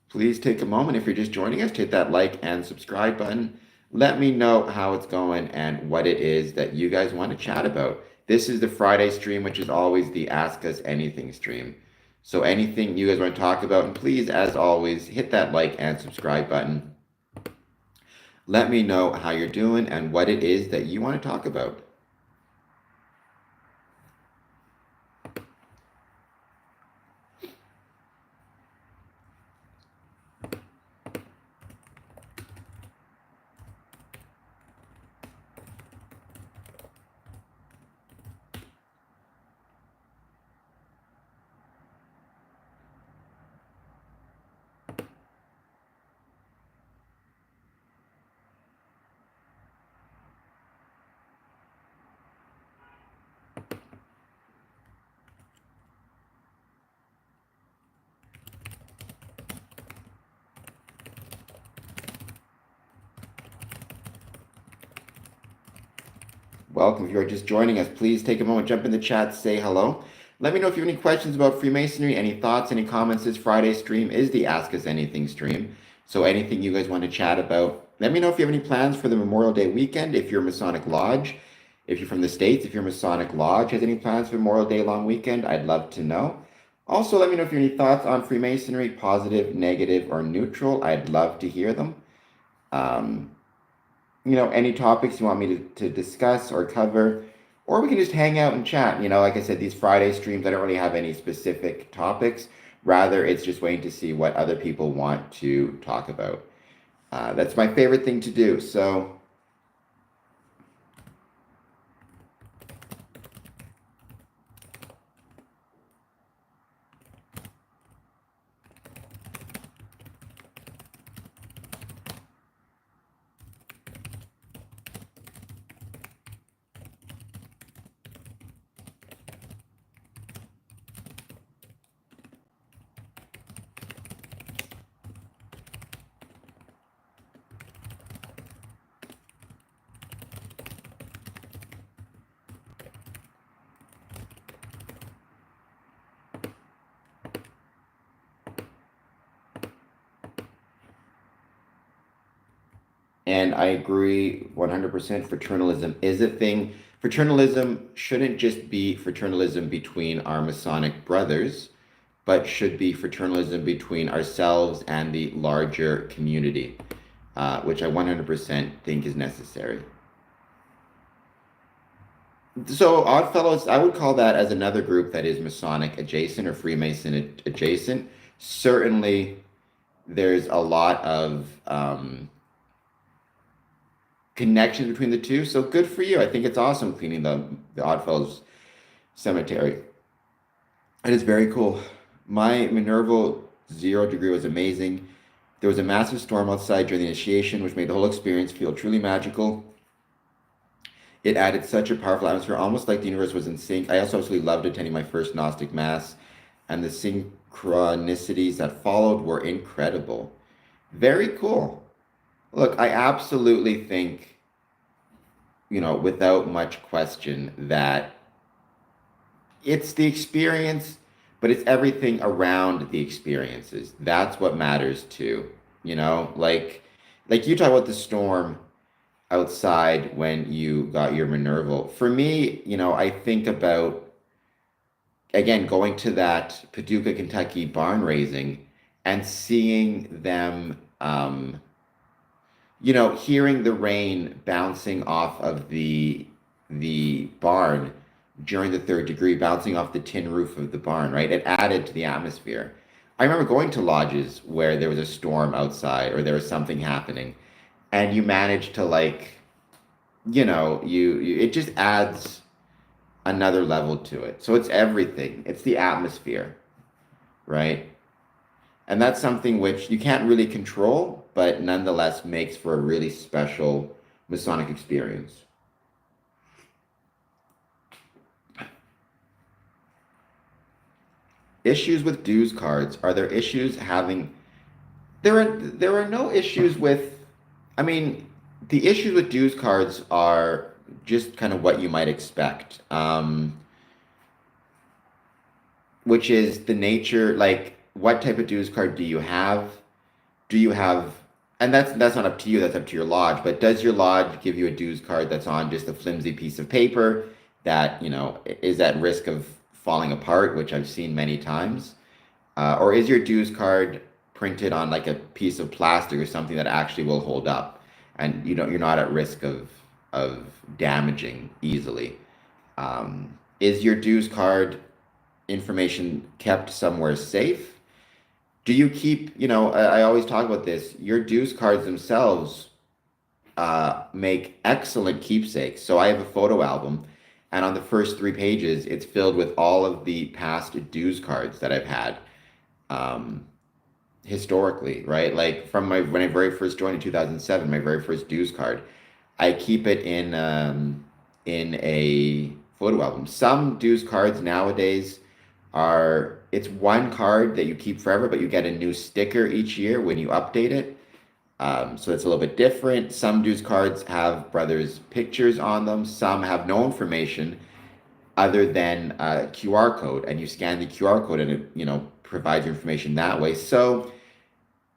Please take a moment, if you're just joining us, to hit that like and subscribe button. Let me know how it's going and what it is that you guys want to chat about. This is the Friday stream, which is always the Ask Us Anything stream. So anything you guys want to talk about, and please, as always, hit that like and subscribe button. Let me know how you're doing and what it is that you want to talk about. Welcome. If you are just joining us, please take a moment, jump in the chat, say hello. Let me know if you have any questions about Freemasonry, any thoughts, any comments. This Friday stream is the Ask Us Anything stream. So anything you guys want to chat about, let me know if you have any plans for the Memorial Day weekend. If you're a Masonic Lodge, if you're from the States, if your Masonic Lodge has any plans for Memorial Day long weekend, I'd love to know. Also, let me know if you have any thoughts on Freemasonry, positive, negative, or neutral. I'd love to hear them. Any topics you want me to discuss or cover, or we can just hang out and chat. Like I said, these Friday streams, I don't really have any specific topics. Rather, it's just waiting to see what other people want to talk about. That's my favorite thing to do. So And I agree 100%. Fraternalism is a thing. Fraternalism shouldn't just be fraternalism between our Masonic brothers, but should be fraternalism between ourselves and the larger community, which I 100% think is necessary. So, Oddfellows, I would call that as another group that is Masonic adjacent or Freemason adjacent. Certainly, there's a lot of connections between the two. So good for you. I think it's awesome cleaning the Oddfellows cemetery. It is very cool. My Minerva 0 degree was amazing. There was a massive storm outside during the initiation, which made the whole experience feel truly magical. It added such a powerful atmosphere, almost like the universe was in sync. I also absolutely loved attending my first Gnostic Mass, and the synchronicities that followed were incredible. Very cool. Look, I absolutely think, without much question, that it's the experience, but it's everything around the experiences. That's what matters too. Like you talk about the storm. outside when you got your Minerval. For me, I think about, again, going to that Paducah, Kentucky barn raising and seeing them, hearing the rain bouncing off of the barn during the third degree, bouncing off the tin roof of the barn, right? It added to the atmosphere. I remember going to lodges where there was a storm outside or there was something happening, and you managed to like, you it just adds another level to it. So it's everything. It's the atmosphere, right? And that's something which you can't really control, but nonetheless makes for a really special Masonic experience. Issues with dues cards. Are there issues having there are no issues with, I mean, the issues with dues cards are just kind of what you might expect. Which is the nature, like what type of dues card do you have? Do you have, and that's not up to you, that's up to your lodge, but does your lodge give you a dues card that's on just a flimsy piece of paper that, is at risk of falling apart, which I've seen many times? Or is your dues card printed on like a piece of plastic or something that actually will hold up and you're not at risk of damaging easily? Is your dues card information kept somewhere safe? Do you keep, I always talk about this, your dues cards themselves make excellent keepsakes. So I have a photo album, and on the first 3 pages, it's filled with all of the past dues cards that I've had historically, right? Like from when I very first joined in 2007, my very first dues card, I keep it in a photo album. Some dues cards nowadays it's one card that you keep forever, but you get a new sticker each year when you update it. So it's a little bit different. Some dues cards have brothers' pictures on them. Some have no information other than a QR code, and you scan the QR code and it, provides your information that way. So,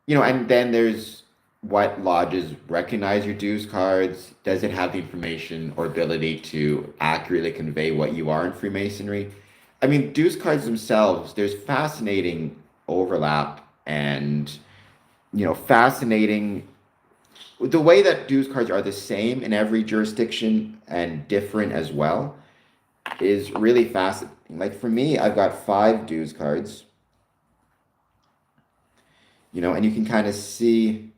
and then there's what lodges recognize your dues cards. Does it have the information or ability to accurately convey what you are in Freemasonry? I mean, dues cards themselves, there's fascinating overlap and, fascinating. The way that dues cards are the same in every jurisdiction and different as well is really fascinating. Like for me, I've got 5 dues cards, and you can kind of see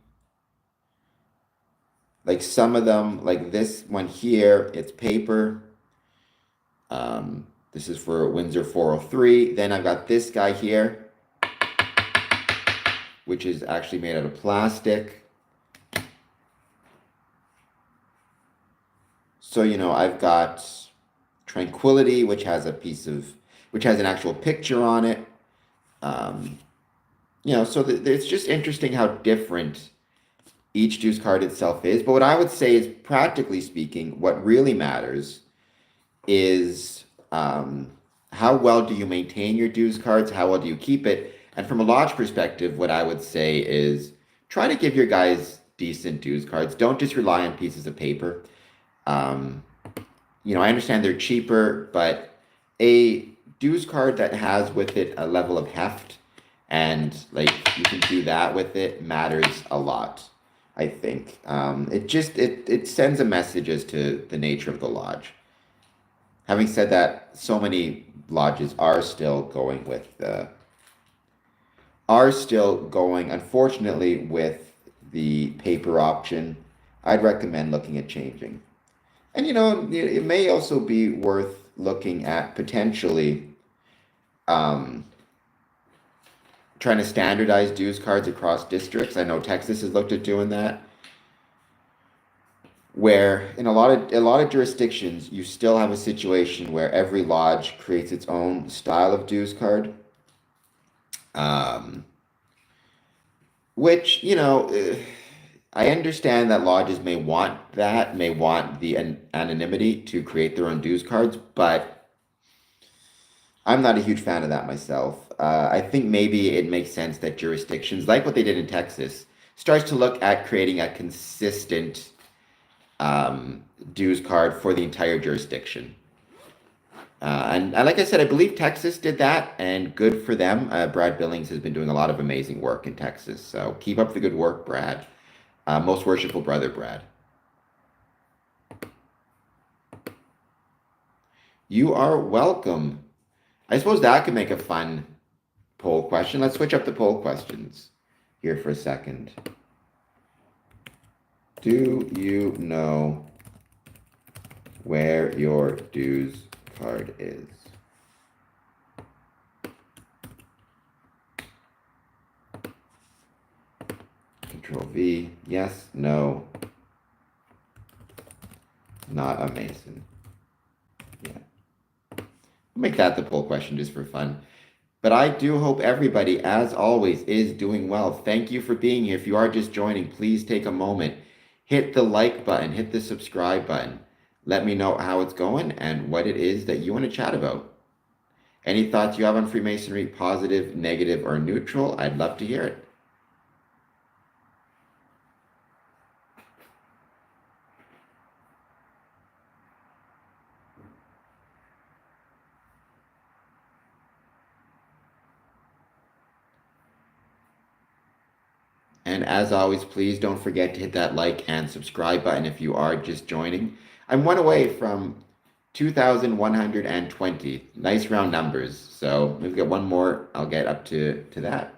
like some of them, like this one here, it's paper. This is for Windsor 403. Then I've got this guy here, which is actually made out of plastic. So, I've got Tranquility, which has an actual picture on it. So it's just interesting how different each dues card itself is. But what I would say is, practically speaking, what really matters is how well do you maintain your dues cards? How well do you keep it? And from a lodge perspective, what I would say is try to give your guys decent dues cards. Don't just rely on pieces of paper. I understand they're cheaper, but a dues card that has with it a level of heft and like you can do that with it matters a lot, I think. It sends a message as to the nature of the lodge. Having said that, so many lodges are still going, unfortunately, with the paper option. I'd recommend looking at changing. And it may also be worth looking at potentially trying to standardize dues cards across districts. I know Texas has looked at doing that, where in a lot of jurisdictions you still have a situation where every lodge creates its own style of dues card, which I understand that lodges may want the anonymity to create their own dues cards, but I'm not a huge fan of that myself. I think maybe it makes sense that jurisdictions, like what they did in Texas, starts to look at creating a consistent dues card for the entire jurisdiction. And like I said, I believe Texas did that, and good for them. Brad Billings has been doing a lot of amazing work in Texas, so keep up the good work, Brad. Most worshipful brother, Brad. You are welcome. I suppose that could make a fun poll question. Let's switch up the poll questions here for a second. Do you know where your dues card is? Control V. Yes, no. Not a Mason. Yeah. Make that the poll question just for fun. But I do hope everybody, as always, is doing well. Thank you for being here. If you are just joining, please take a moment. Hit the like button, hit the subscribe button. Let me know how it's going and what it is that you want to chat about. Any thoughts you have on Freemasonry, positive, negative, or neutral? I'd love to hear it. And as always, please don't forget to hit that like and subscribe button if you are just joining. I'm one away from 2,120. Nice round numbers. So we've got one more. I'll get up to that.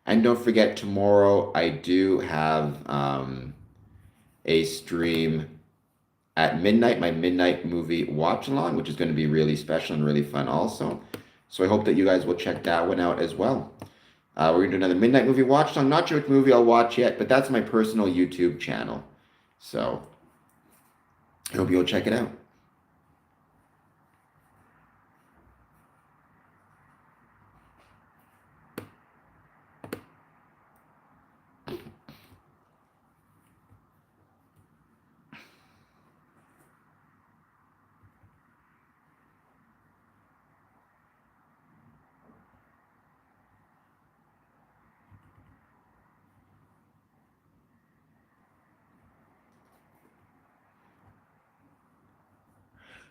And don't forget, tomorrow I do have a stream at midnight, my midnight movie watch along, which is going to be really special and really fun also. So I hope that you guys will check that one out as well. We're going to do another midnight movie watch along. Not sure which movie I'll watch yet, but that's my personal YouTube channel. So I hope you'll check it out.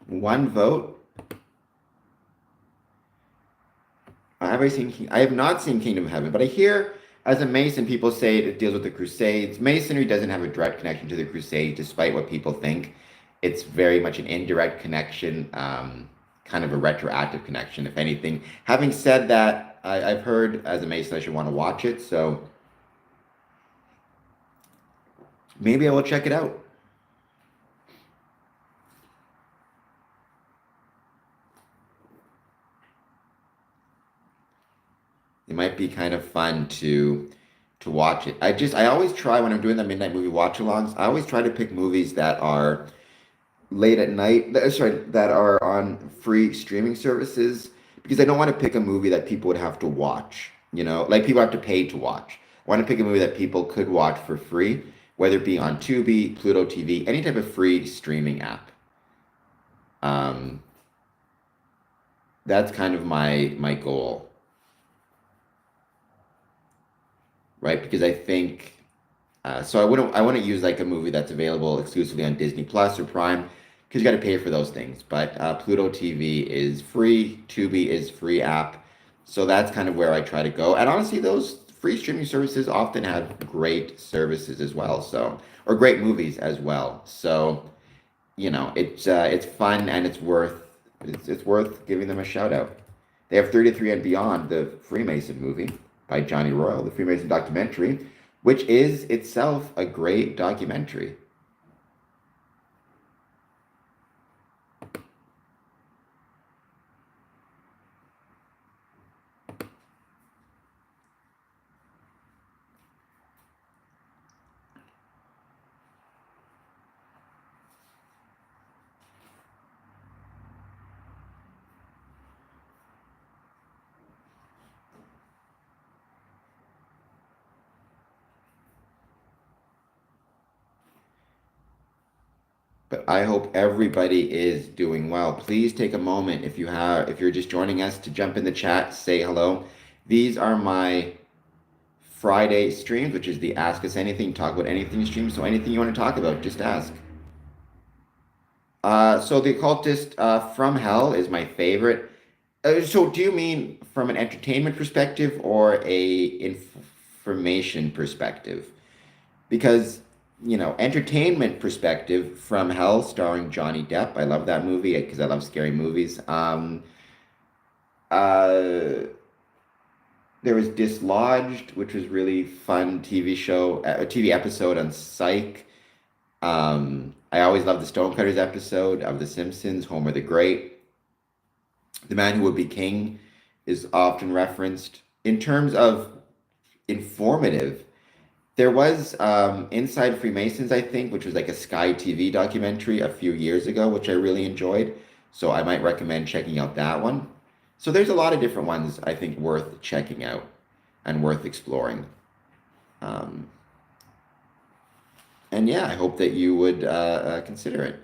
One vote. I have not seen Kingdom of Heaven, but I hear as a Mason, people say it deals with the Crusades. Masonry doesn't have a direct connection to the Crusades, despite what people think. It's very much an indirect connection, kind of a retroactive connection, if anything. Having said that, I've heard as a Mason I should want to watch it, so maybe I will check it out. It might be kind of fun to watch it. I always try when I'm doing the midnight movie watch alongs, I always try to pick movies that are late at night, that are on free streaming services because I don't want to pick a movie that people would have to watch, like people have to pay to watch. I want to pick a movie that people could watch for free, whether it be on Tubi, Pluto TV, any type of free streaming app. Um, that's kind of my goal. Right? Because I think so. I wouldn't use like a movie that's available exclusively on Disney Plus or Prime because you got to pay for those things. But Pluto TV is free. Tubi is free app. So that's kind of where I try to go. And honestly, those free streaming services often have great services as well. So or great movies as well. So it's fun and it's worth giving them a shout out. They have 33 and Beyond, the Freemason movie by Johnny Royal, the Freemason documentary, which is itself a great documentary. But I hope everybody is doing well. Please take a moment if you're just joining us to jump in the chat, say hello. These are my Friday streams, which is the Ask Us Anything, Talk About Anything stream. So anything you want to talk about, just ask. So The Occultist from Hell is my favorite. So do you mean from an entertainment perspective or a information perspective? Because, entertainment perspective, From Hell, starring Johnny Depp. I love that movie because I love scary movies. Uh, there was Dislodged, which was really fun TV show, a TV episode on Psych. I always love the Stonecutters episode of The Simpsons, Homer the Great. The Man Who Would Be King is often referenced. In terms of informative, there was Inside Freemasons, I think, which was like a Sky TV documentary a few years ago, which I really enjoyed. So I might recommend checking out that one. So there's a lot of different ones I think worth checking out and worth exploring. Um, and yeah, I hope that you would consider it.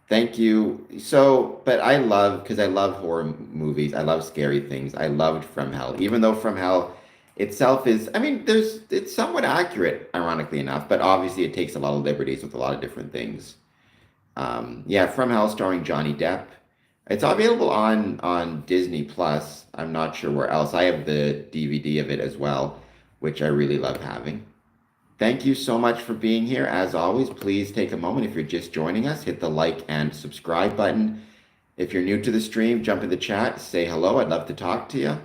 Thank you. So, but because I love horror movies, I love scary things. I loved From Hell, even though From Hell itself is, I mean, it's somewhat accurate, ironically enough, but obviously it takes a lot of liberties with a lot of different things. Yeah, From Hell starring Johnny Depp. It's available on Disney Plus. I'm not sure where else. I have the DVD of it as well, which I really love having. Thank you so much for being here. As always, please take a moment. If you're just joining us, hit the like and subscribe button. If you're new to the stream, jump in the chat, say hello. I'd love to talk to you.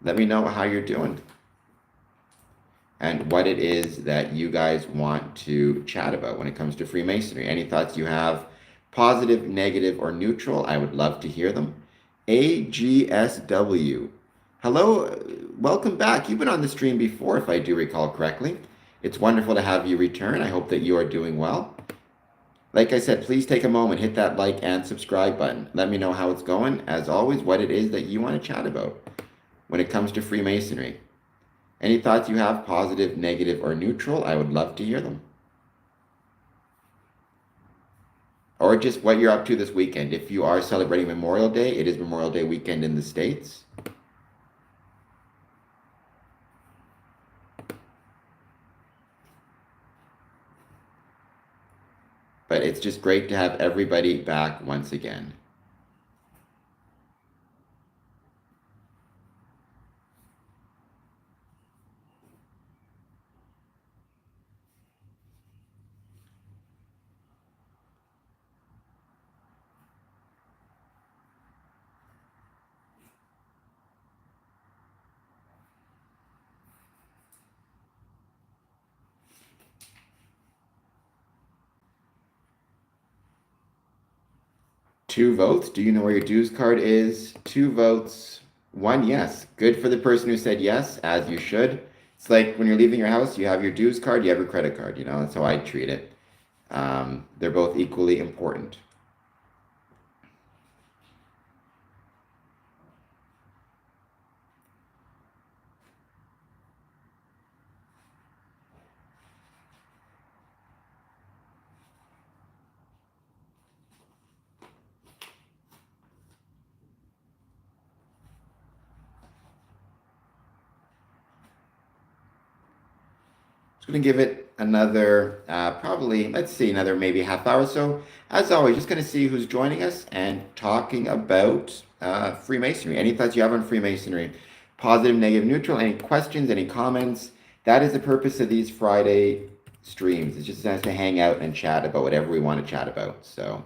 Let me know how you're doing and what it is that you guys want to chat about when it comes to Freemasonry. Any thoughts you have, positive, negative, or neutral, I would love to hear them. AGSW. Hello, welcome back. You've been on the stream before, if I do recall correctly. It's wonderful to have you return. I hope that you are doing well. Like I said, please take a moment, hit that like and subscribe button. Let me know how it's going. As always, what it is that you want to chat about when it comes to Freemasonry. Any thoughts you have, positive, negative, or neutral, I would love to hear them. Or just what you're up to this weekend. If you are celebrating Memorial Day, it is Memorial Day weekend in the States. But it's just great to have everybody back once again. Two votes. Do you know where your dues card is? Two votes. One yes. Good for the person who said yes, as you should. It's like when you're leaving your house, you have your dues card, you have your credit card. That's how I treat it. They're both equally important. Just going to give it another, probably, let's see, another maybe half hour or so. As always, just going to see who's joining us and talking about Freemasonry. Any thoughts you have on Freemasonry? Positive, negative, neutral, any questions, any comments? That is the purpose of these Friday streams. It's just nice to hang out and chat about whatever we want to chat about. So,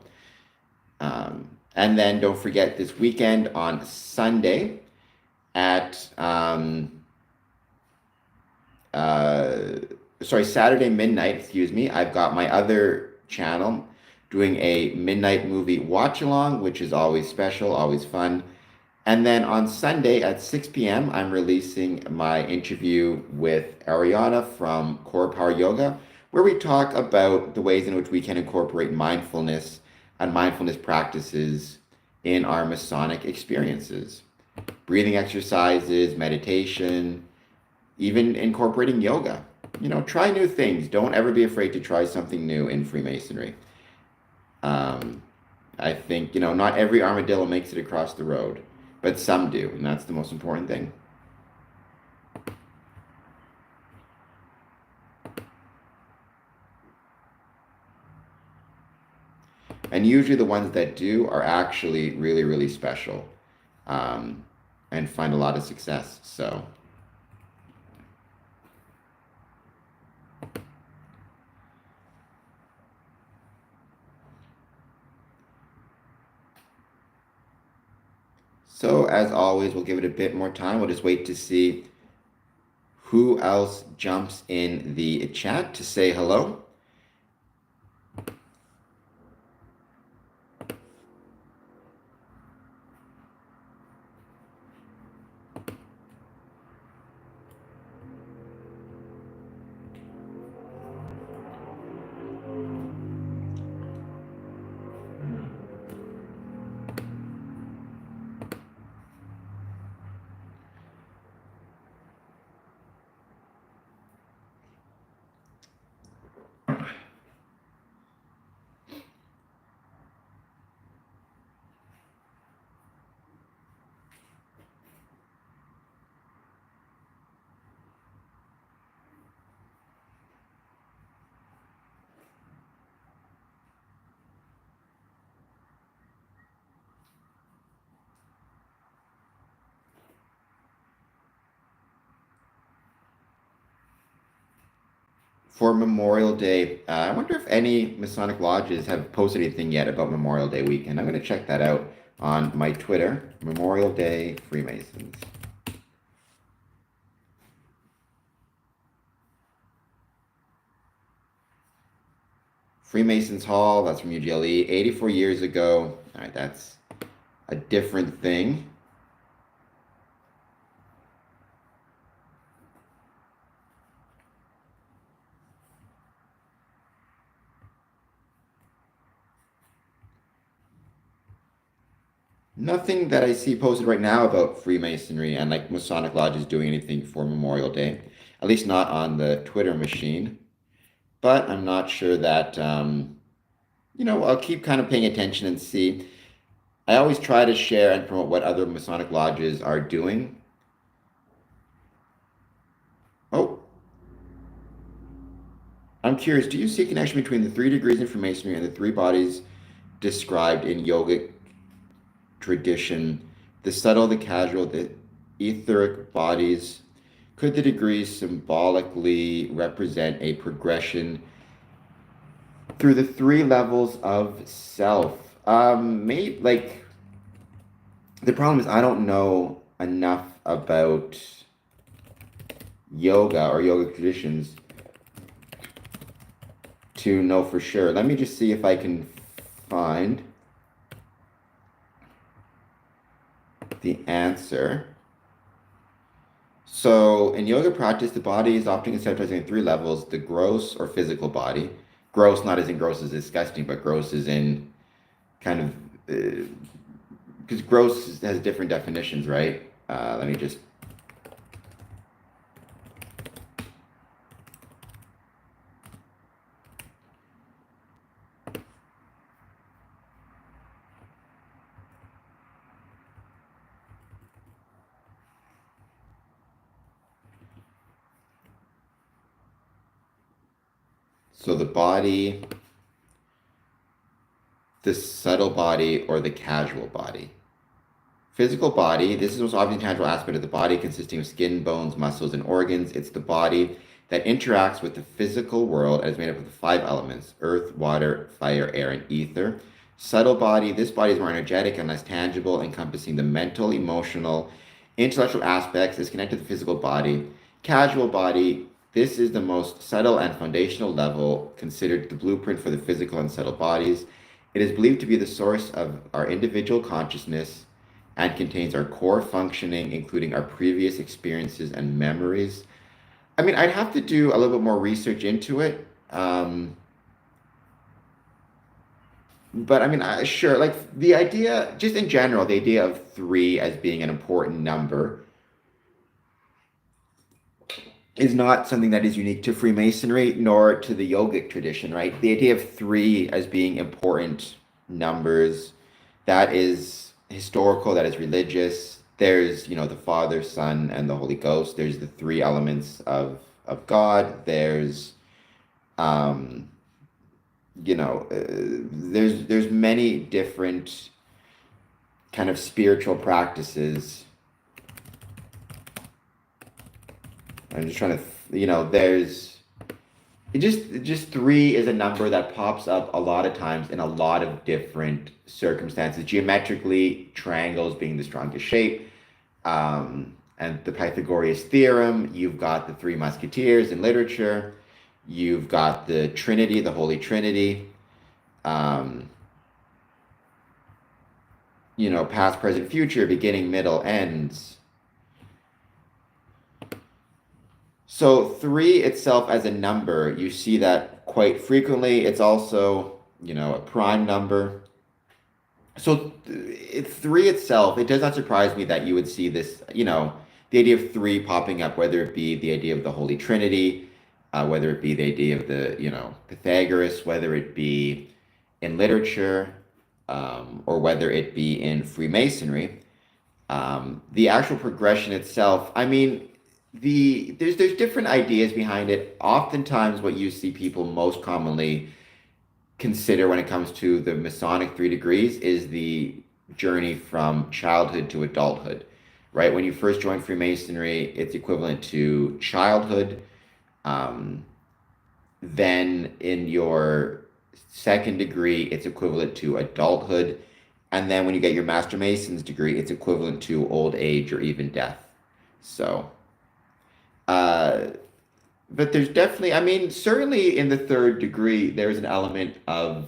and then don't forget this weekend on Sunday at, Saturday midnight, I've got my other channel doing a midnight movie watch along, which is always special, always fun. And then on Sunday at 6 p.m., I'm releasing my interview with Ariana from Core Power Yoga, where we talk about the ways in which we can incorporate mindfulness and mindfulness practices in our Masonic experiences. Breathing exercises, meditation, even incorporating yoga. Try new things. Don't ever be afraid to try something new in Freemasonry. Um, I think, not every armadillo makes it across the road, but some do, and that's the most important thing. And usually the ones that do are actually really, really special, um, and find a lot of success. So as always, we'll give it a bit more time. We'll just wait to see who else jumps in the chat to say hello. For Memorial Day, I wonder if any Masonic lodges have posted anything yet about Memorial Day weekend. I'm going to check that out on my Twitter, Memorial Day Freemasons. Freemasons Hall, that's from UGLE, 84 years ago. All right, that's a different thing. Nothing that I see posted right now about Freemasonry and like Masonic lodges doing anything for Memorial Day, at least not on the Twitter machine. But I'm not sure that, I'll keep kind of paying attention and see. I always try to share and promote what other Masonic lodges are doing. Oh, I'm curious, do you see a connection between the 3 degrees in Freemasonry and the 3 bodies described in yogic tradition? The subtle, the casual, the etheric bodies. Could the degrees symbolically represent a progression through the 3 levels of self? Maybe like the problem is I don't know enough about yoga or yoga traditions to know for sure. Let me just see if I can find the answer. So in yoga practice, the body is often conceptualized in 3 levels: the gross or physical body. Gross, not as in gross as disgusting, but gross is in kind of because gross has different definitions, right? Let me just. So the body, the subtle body, or the casual body. Physical body, this is the most obvious tangible aspect of the body, consisting of skin, bones, muscles, and organs. It's the body that interacts with the physical world and is made up of the 5 elements: earth, water, fire, air, and ether. Subtle body, this body is more energetic and less tangible, encompassing the mental, emotional, intellectual aspects, is connected to the physical body. Casual body, this is the most subtle and foundational level, considered the blueprint for the physical and subtle bodies. It is believed to be the source of our individual consciousness and contains our core functioning, including our previous experiences and memories. I mean, I'd have to do a little bit more research into it. But I mean, sure, like the idea, just in general, the idea of 3 as being an important number is not something that is unique to Freemasonry nor to the yogic tradition, right? The idea of three as being important numbers, that is historical, that is religious. There's, the Father, Son, and the Holy Ghost. There's the three elements of God. There's, um, there's many different kind of spiritual practices. I'm just trying to, there's just three is a number that pops up a lot of times in a lot of different circumstances. Geometrically, triangles being the strongest shape, and the Pythagorean theorem. You've got the Three Musketeers in literature. You've got the Trinity, the Holy Trinity. Past, present, future, beginning, middle, ends. So three itself as a number, you see that quite frequently. It's also, a prime number. So three itself, it does not surprise me that you would see this, the idea of three popping up, whether it be the idea of the Holy Trinity, whether it be the idea of the, Pythagoras, whether it be in literature, or whether it be in Freemasonry. The actual progression itself, I mean, there's different ideas behind it. Oftentimes, what you see people most commonly consider when it comes to the Masonic 3 degrees is the journey from childhood to adulthood, right? When you first join Freemasonry, it's equivalent to childhood. Then in your second degree, it's equivalent to adulthood. And then when you get your Master Mason's degree, it's equivalent to old age or even death. So, but there's definitely, I mean, certainly in the third degree, there's an element of,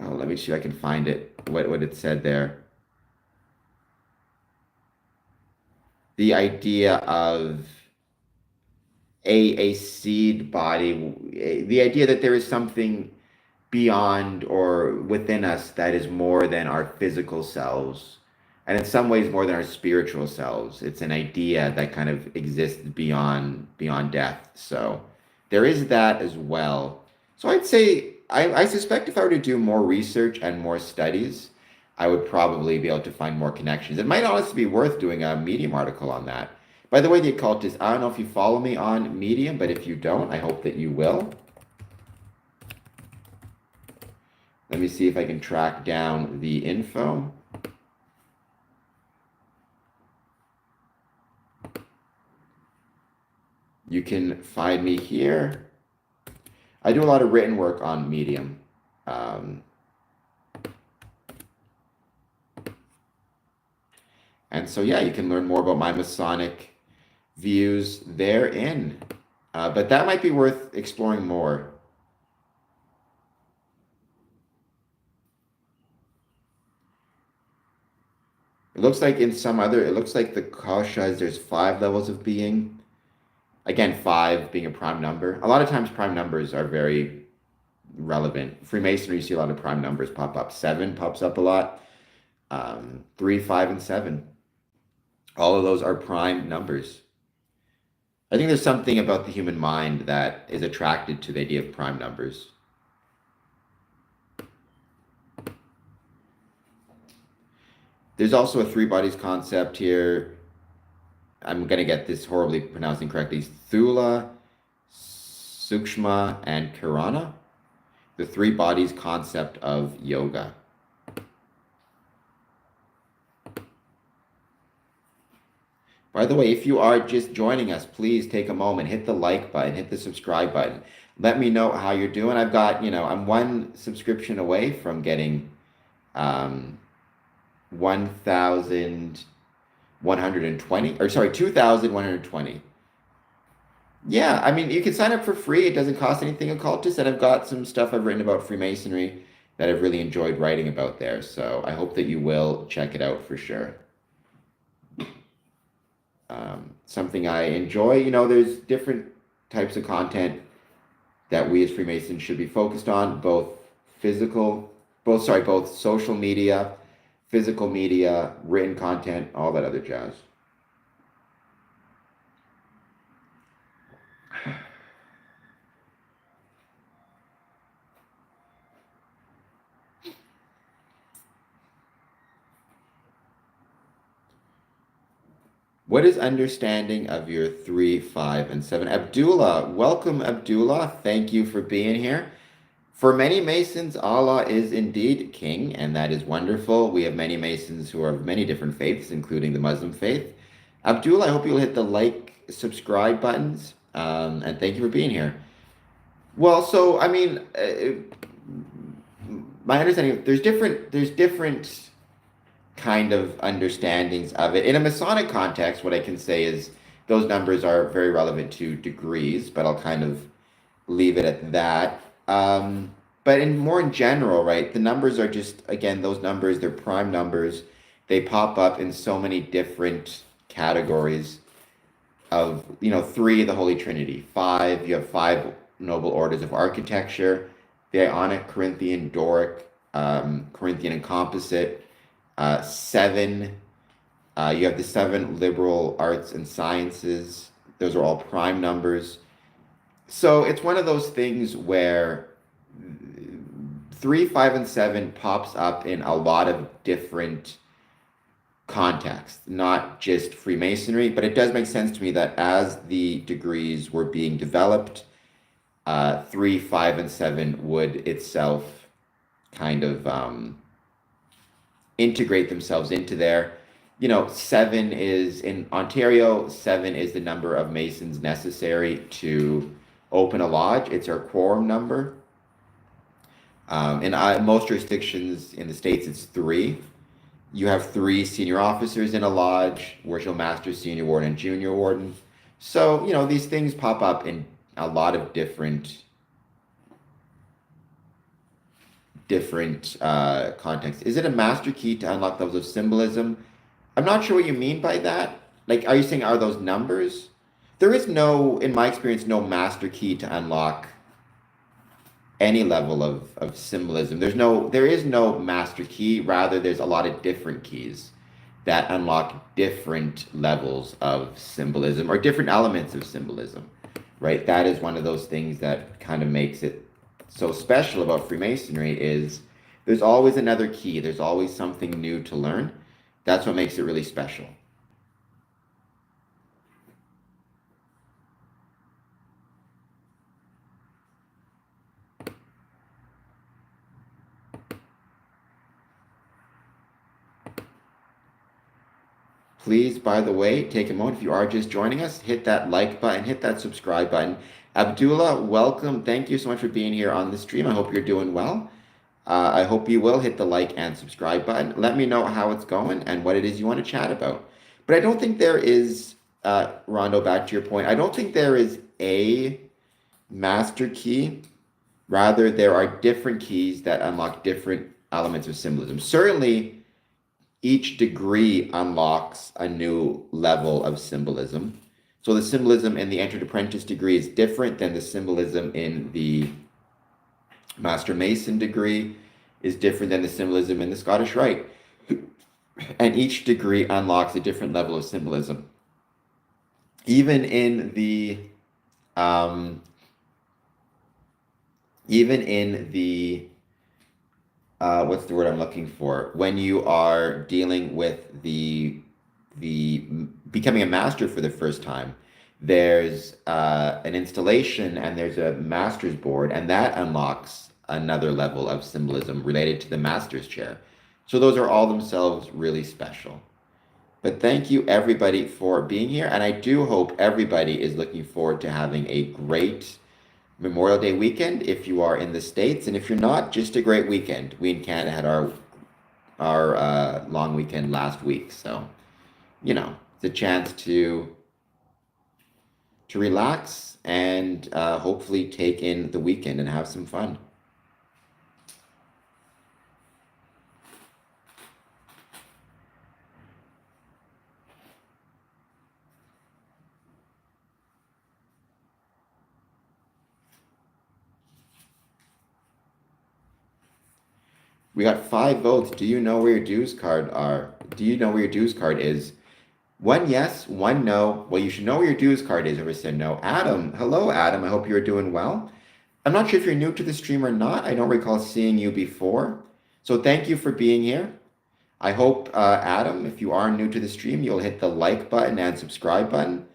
oh, let me see if I can find it, what it said there. The idea of a seed body, the idea that there is something beyond or within us that is more than our physical selves, and in some ways more than our spiritual selves. It's an idea that kind of exists beyond death. So there is that as well. So I'd say I suspect if I were to do more research and more studies, I would probably be able to find more connections. It might honestly be worth doing a Medium article on that. By the way, the occultist, I don't know if you follow me on Medium, but if you don't, I hope that you will. Let me see if I can track down the info. You can find me here. I do a lot of written work on Medium. And so, yeah, you can learn more about my Masonic views therein. But that might be worth exploring more. It looks like it looks like the Kashas, there's 5 levels of being. Again, 5 being a prime number. A lot of times prime numbers are very relevant. Freemasonry, you see a lot of prime numbers pop up. 7 pops up a lot. 3, 5, and 7. All of those are prime numbers. I think there's something about the human mind that is attracted to the idea of prime numbers. There's also a 3 bodies concept here. I'm going to get this horribly pronounced incorrectly. Thula, Sukshma, and Kirana. The 3 bodies concept of yoga. By the way, if you are just joining us, please take a moment, hit the like button, hit the subscribe button. Let me know how you're doing. I've got, I'm 1 subscription away from getting 1,120, or sorry, 2,120. Yeah, I mean, you can sign up for free. It doesn't cost anything, occultist, and I've got some stuff I've written about Freemasonry that I've really enjoyed writing about there. So I hope that you will check it out for sure. Something I enjoy, there's different types of content that we as Freemasons should be focused on, both social media, physical media, written content, all that other jazz. What is understanding of your 3, 5, and 7? Abdullah, welcome, Abdullah. Thank you for being here. For many Masons, Allah is indeed king, and that is wonderful. We have many Masons who are of many different faiths, including the Muslim faith. Abdullah, I hope you'll hit the like, subscribe buttons, and thank you for being here. Well, so I mean, my understanding, there's different kind of understandings of it. In a Masonic context, what I can say is those numbers are very relevant to degrees, but I'll kind of leave it at that. But more in general, right, the numbers are just, again, those numbers, they're prime numbers. They pop up in so many different categories of, 3, the Holy Trinity. 5, you have 5 noble orders of architecture, the Ionic, Corinthian, Doric, Corinthian and Composite. 7, you have the 7 liberal arts and sciences. Those are all prime numbers. So it's one of those things where 3, 5, and 7 pops up in a lot of different contexts, not just Freemasonry, but it does make sense to me that as the degrees were being developed, 3, 5, and 7 would itself kind of integrate themselves into there. 7 is in Ontario, 7 is the number of Masons necessary to open a lodge. It's our quorum number. In most jurisdictions in the States, it's 3. You have 3 senior officers in a lodge, worship master, senior warden, and junior warden. So, these things pop up in a lot of different contexts. Is it a master key to unlock levels of symbolism? I'm not sure what you mean by that. Like, are you saying, are those numbers? There is no, in my experience, no master key to unlock any level of symbolism. There is no master key. Rather, there's a lot of different keys that unlock different levels of symbolism or different elements of symbolism, right? That is one of those things that kind of makes it so special about Freemasonry is there's always another key. There's always something new to learn. That's what makes it really special. Please, by the way, take a moment. If you are just joining us, hit that like button, hit that subscribe button. Abdullah, welcome. Thank you so much for being here on the stream. I hope you're doing well. I hope you will hit the like and subscribe button. Let me know how it's going and what it is you want to chat about. But I don't think there is, Rondo, back to your point, I don't think there is a master key. Rather, there are different keys that unlock different elements of symbolism. Certainly, each degree unlocks a new level of symbolism. So the symbolism in the entered apprentice degree is different than the symbolism in the Master Mason degree is different than the symbolism in the Scottish Rite. And each degree unlocks a different level of symbolism. Even in the what's the word I'm looking for? When you are dealing with the becoming a master for the first time, there's an installation and there's a master's board, and that unlocks another level of symbolism related to the master's chair. So those are all themselves really special. But thank you everybody for being here, and I do hope everybody is looking forward to having a great Memorial Day weekend if you are in the States, and if you're not, just a great weekend. We in Canada had our long weekend last week, so it's a chance to relax and hopefully take in the weekend and have some fun. We got 5 votes. Do you know where your dues card are? Do you know where your dues card is? 1 yes, 1 no. Well, you should know where your dues card is. Whoever said no. Adam. Hello, Adam. I hope you're doing well. I'm not sure if you're new to the stream or not. I don't recall seeing you before. So thank you for being here. I hope, Adam, if you are new to the stream, you'll hit the like button and subscribe button.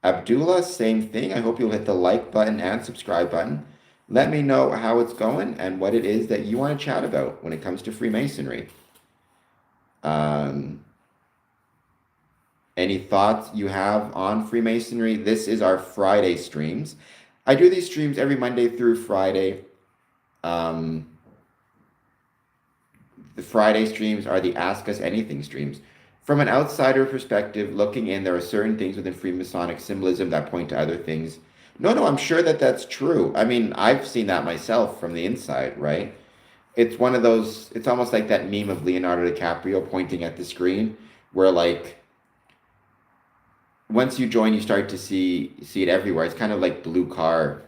Abdullah, same thing. I hope you'll hit the like button and subscribe button. Let me know how it's going and what it is that you want to chat about when it comes to Freemasonry. Any thoughts you have on Freemasonry? This is our Friday streams. I do these streams every Monday through Friday. The Friday streams are the Ask Us Anything streams. From an outsider perspective, looking in, there are certain things within Freemasonic symbolism that point to other things. No, I'm sure that that's true. I mean, I've seen that myself from the inside, right? It's one of those, it's almost like that meme of Leonardo DiCaprio pointing at the screen, where like, once you join, you start to see it everywhere. It's kind of like blue car,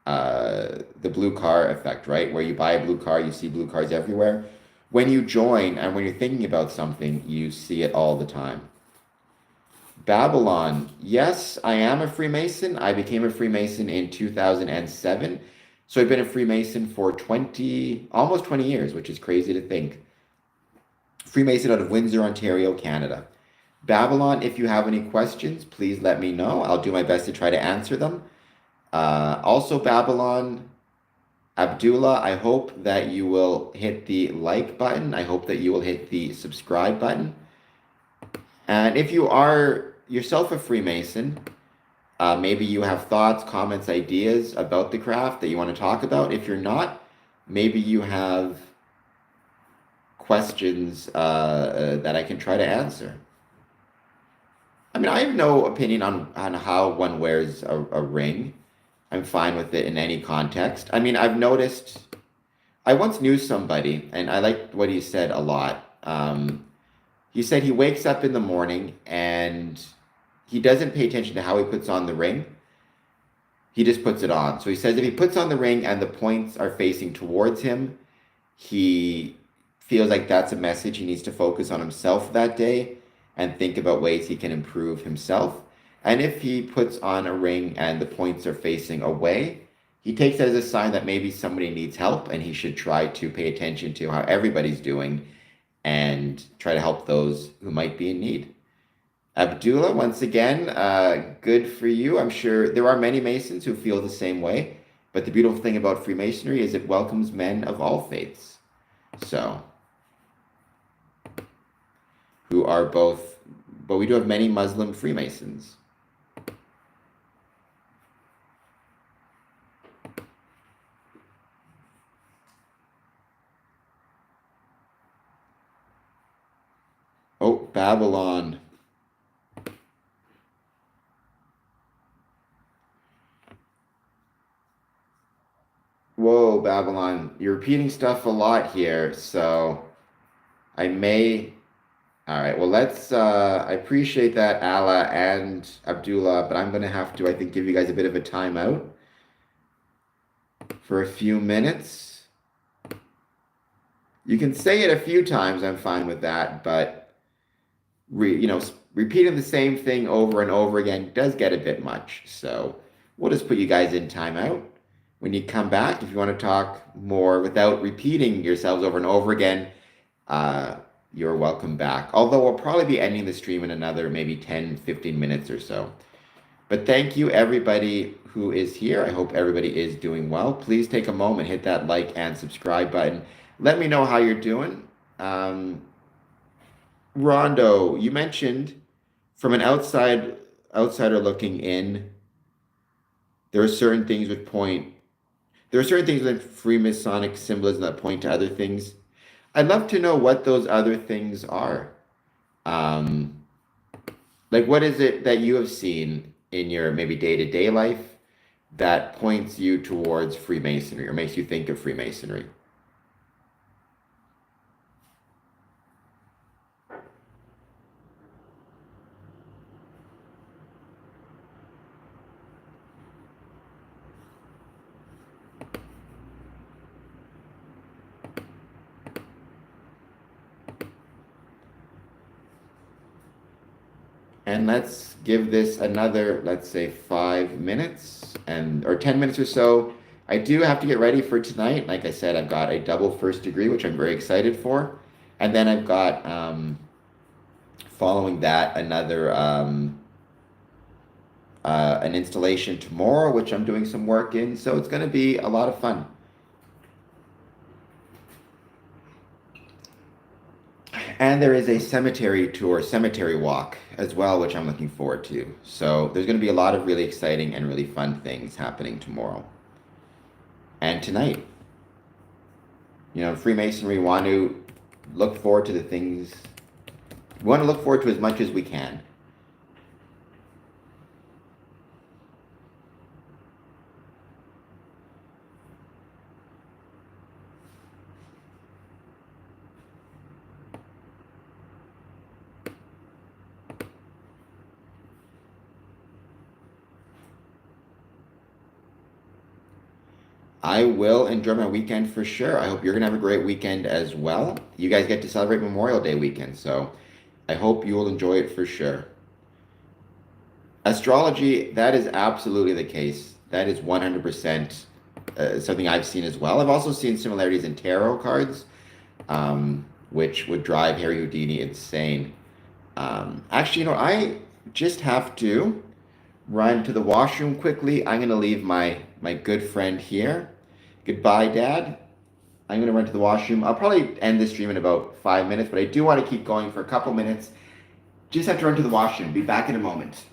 the blue car effect, right? Where you buy a blue car, you see blue cars everywhere. When you join and when you're thinking about something, you see it all the time. Babylon. Yes, I am a Freemason. I became a Freemason in 2007. So I've been a Freemason for almost 20 years, which is crazy to think. Freemason out of Windsor, Ontario, Canada. Babylon, if you have any questions, please let me know. I'll do my best to try to answer them. Also, Babylon, Abdullah, I hope that you will hit the like button. I hope that you will hit the subscribe button. And if you are yourself a Freemason, maybe you have thoughts, comments, ideas about the craft that you want to talk about. If you're not, maybe you have questions that I can try to answer. I mean, I have no opinion on how one wears a ring. I'm fine with it in any context. I mean, I've noticed, I once knew somebody, and I liked what he said a lot. He said he wakes up in the morning and he doesn't pay attention to how he puts on the ring. He just puts it on. So he says if he puts on the ring and the points are facing towards him, he feels like that's a message he needs to focus on himself that day and think about ways he can improve himself. And if he puts on a ring and the points are facing away, he takes that as a sign that maybe somebody needs help and he should try to pay attention to how everybody's doing and try to help those who might be in need. Abdullah, once again, good for you. I'm sure there are many Masons who feel the same way, but the beautiful thing about Freemasonry is it welcomes men of all faiths. So, who are both, but we do have many Muslim Freemasons. Oh, Babylon. Whoa, Babylon. You're repeating stuff a lot here, so I may. All right, well, I appreciate that, Allah and Abdullah, but I'm going to have to, I think, give you guys a bit of a timeout for a few minutes. You can say it a few times, I'm fine with that, but, repeating the same thing over and over again does get a bit much. So we'll just put you guys in timeout. When you come back, if you want to talk more without repeating yourselves over and over again, you're welcome back. Although we'll probably be ending the stream in another maybe 10, 15 minutes or so. But thank you, everybody who is here. I hope everybody is doing well. Please take a moment, hit that like and subscribe button. Let me know how you're doing. Rondo, you mentioned from an outsider looking in, there are certain things with Freemasonic symbolism that point to other things. I'd love to know what those other things are. Like, what is it that you have seen in your maybe day-to-day life that points you towards Freemasonry or makes you think of Freemasonry? And let's give this another, let's say 5 minutes or 10 minutes or so. I do have to get ready for tonight. Like I said, I've got a double first degree, which I'm very excited for. And then I've got, following that, another an installation tomorrow, which I'm doing some work in. So it's going to be a lot of fun. And there is a cemetery tour, cemetery walk as well, which I'm looking forward to. So there's going to be a lot of really exciting and really fun things happening tomorrow and tonight. You know, Freemasonry, we want to look forward to the things, we want to look forward to as much as we can. I will enjoy my weekend for sure. I hope you're going to have a great weekend as well. You guys get to celebrate Memorial Day weekend, so I hope you will enjoy it for sure. Astrology, that is absolutely the case. That is 100% something I've seen as well. I've also seen similarities in tarot cards, which would drive Harry Houdini insane. Actually, I just have to run to the washroom quickly. I'm going to leave my good friend here. Goodbye, Dad. I'm going to run to the washroom. I'll probably end the stream in about 5 minutes, but I do want to keep going for a couple minutes. Just have to run to the washroom. Be back in a moment.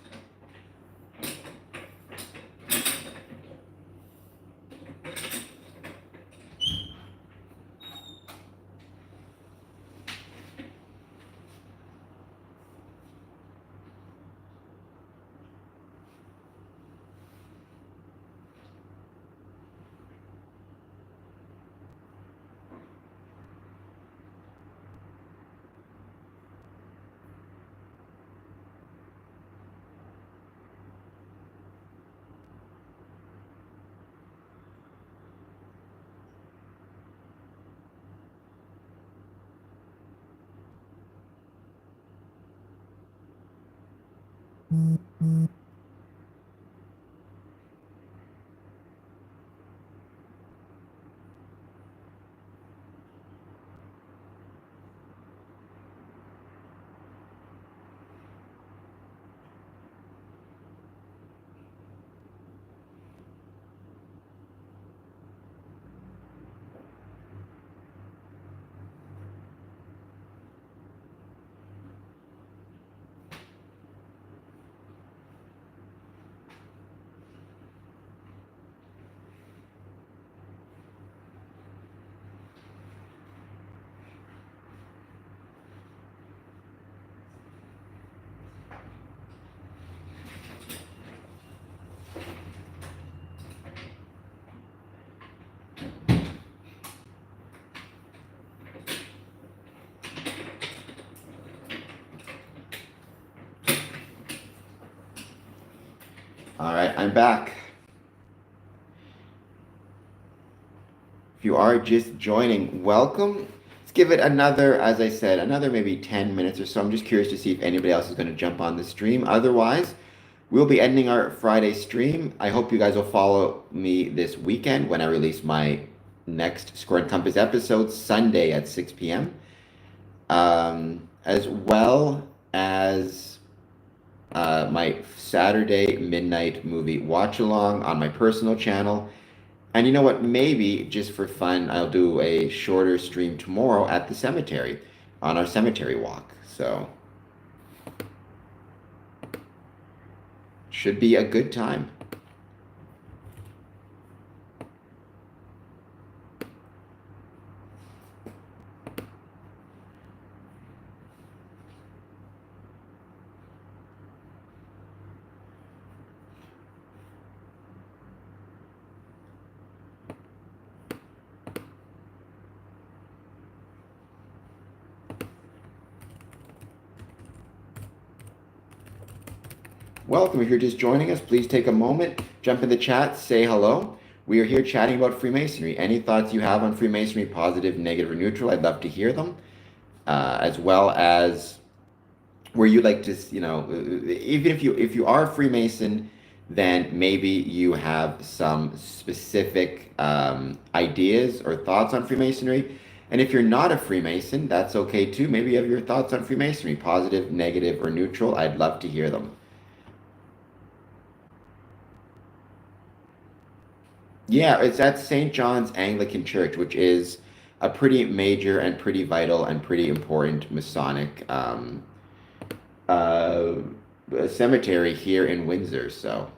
All right, I'm back. If you are just joining, welcome. Let's give it another, as I said, another maybe 10 minutes or so. I'm just curious to see if anybody else is going to jump on the stream. Otherwise, we'll be ending our Friday stream. I hope you guys will follow me this weekend when I release my next Square and Compass episode, Sunday at 6 p.m., as well as my Saturday midnight movie watch along on my personal channel. And you know what? Maybe just for fun, I'll do a shorter stream tomorrow at the cemetery on our cemetery walk. So should be a good time. Welcome. If you're just joining us, please take a moment, jump in the chat, say hello. We are here chatting about Freemasonry. Any thoughts you have on Freemasonry, positive, negative, or neutral, I'd love to hear them. As well as where you'd like to, even if you are a Freemason, then maybe you have some specific ideas or thoughts on Freemasonry. And if you're not a Freemason, that's okay too. Maybe you have your thoughts on Freemasonry, positive, negative, or neutral. I'd love to hear them. Yeah, it's at St. John's Anglican Church, which is a pretty major and pretty vital and pretty important Masonic uh, cemetery here in Windsor. So,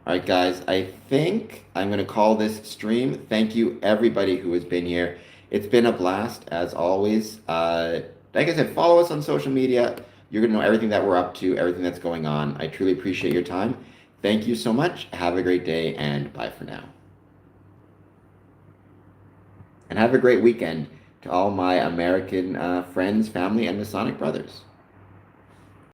all right, guys, I think I'm going to call this stream. Thank you, everybody who has been here. It's been a blast, as always. Like I said, follow us on social media. You're going to know everything that we're up to, everything that's going on. I truly appreciate your time. Thank you so much. Have a great day, and bye for now. And have a great weekend to all my American friends, family, and Masonic brothers.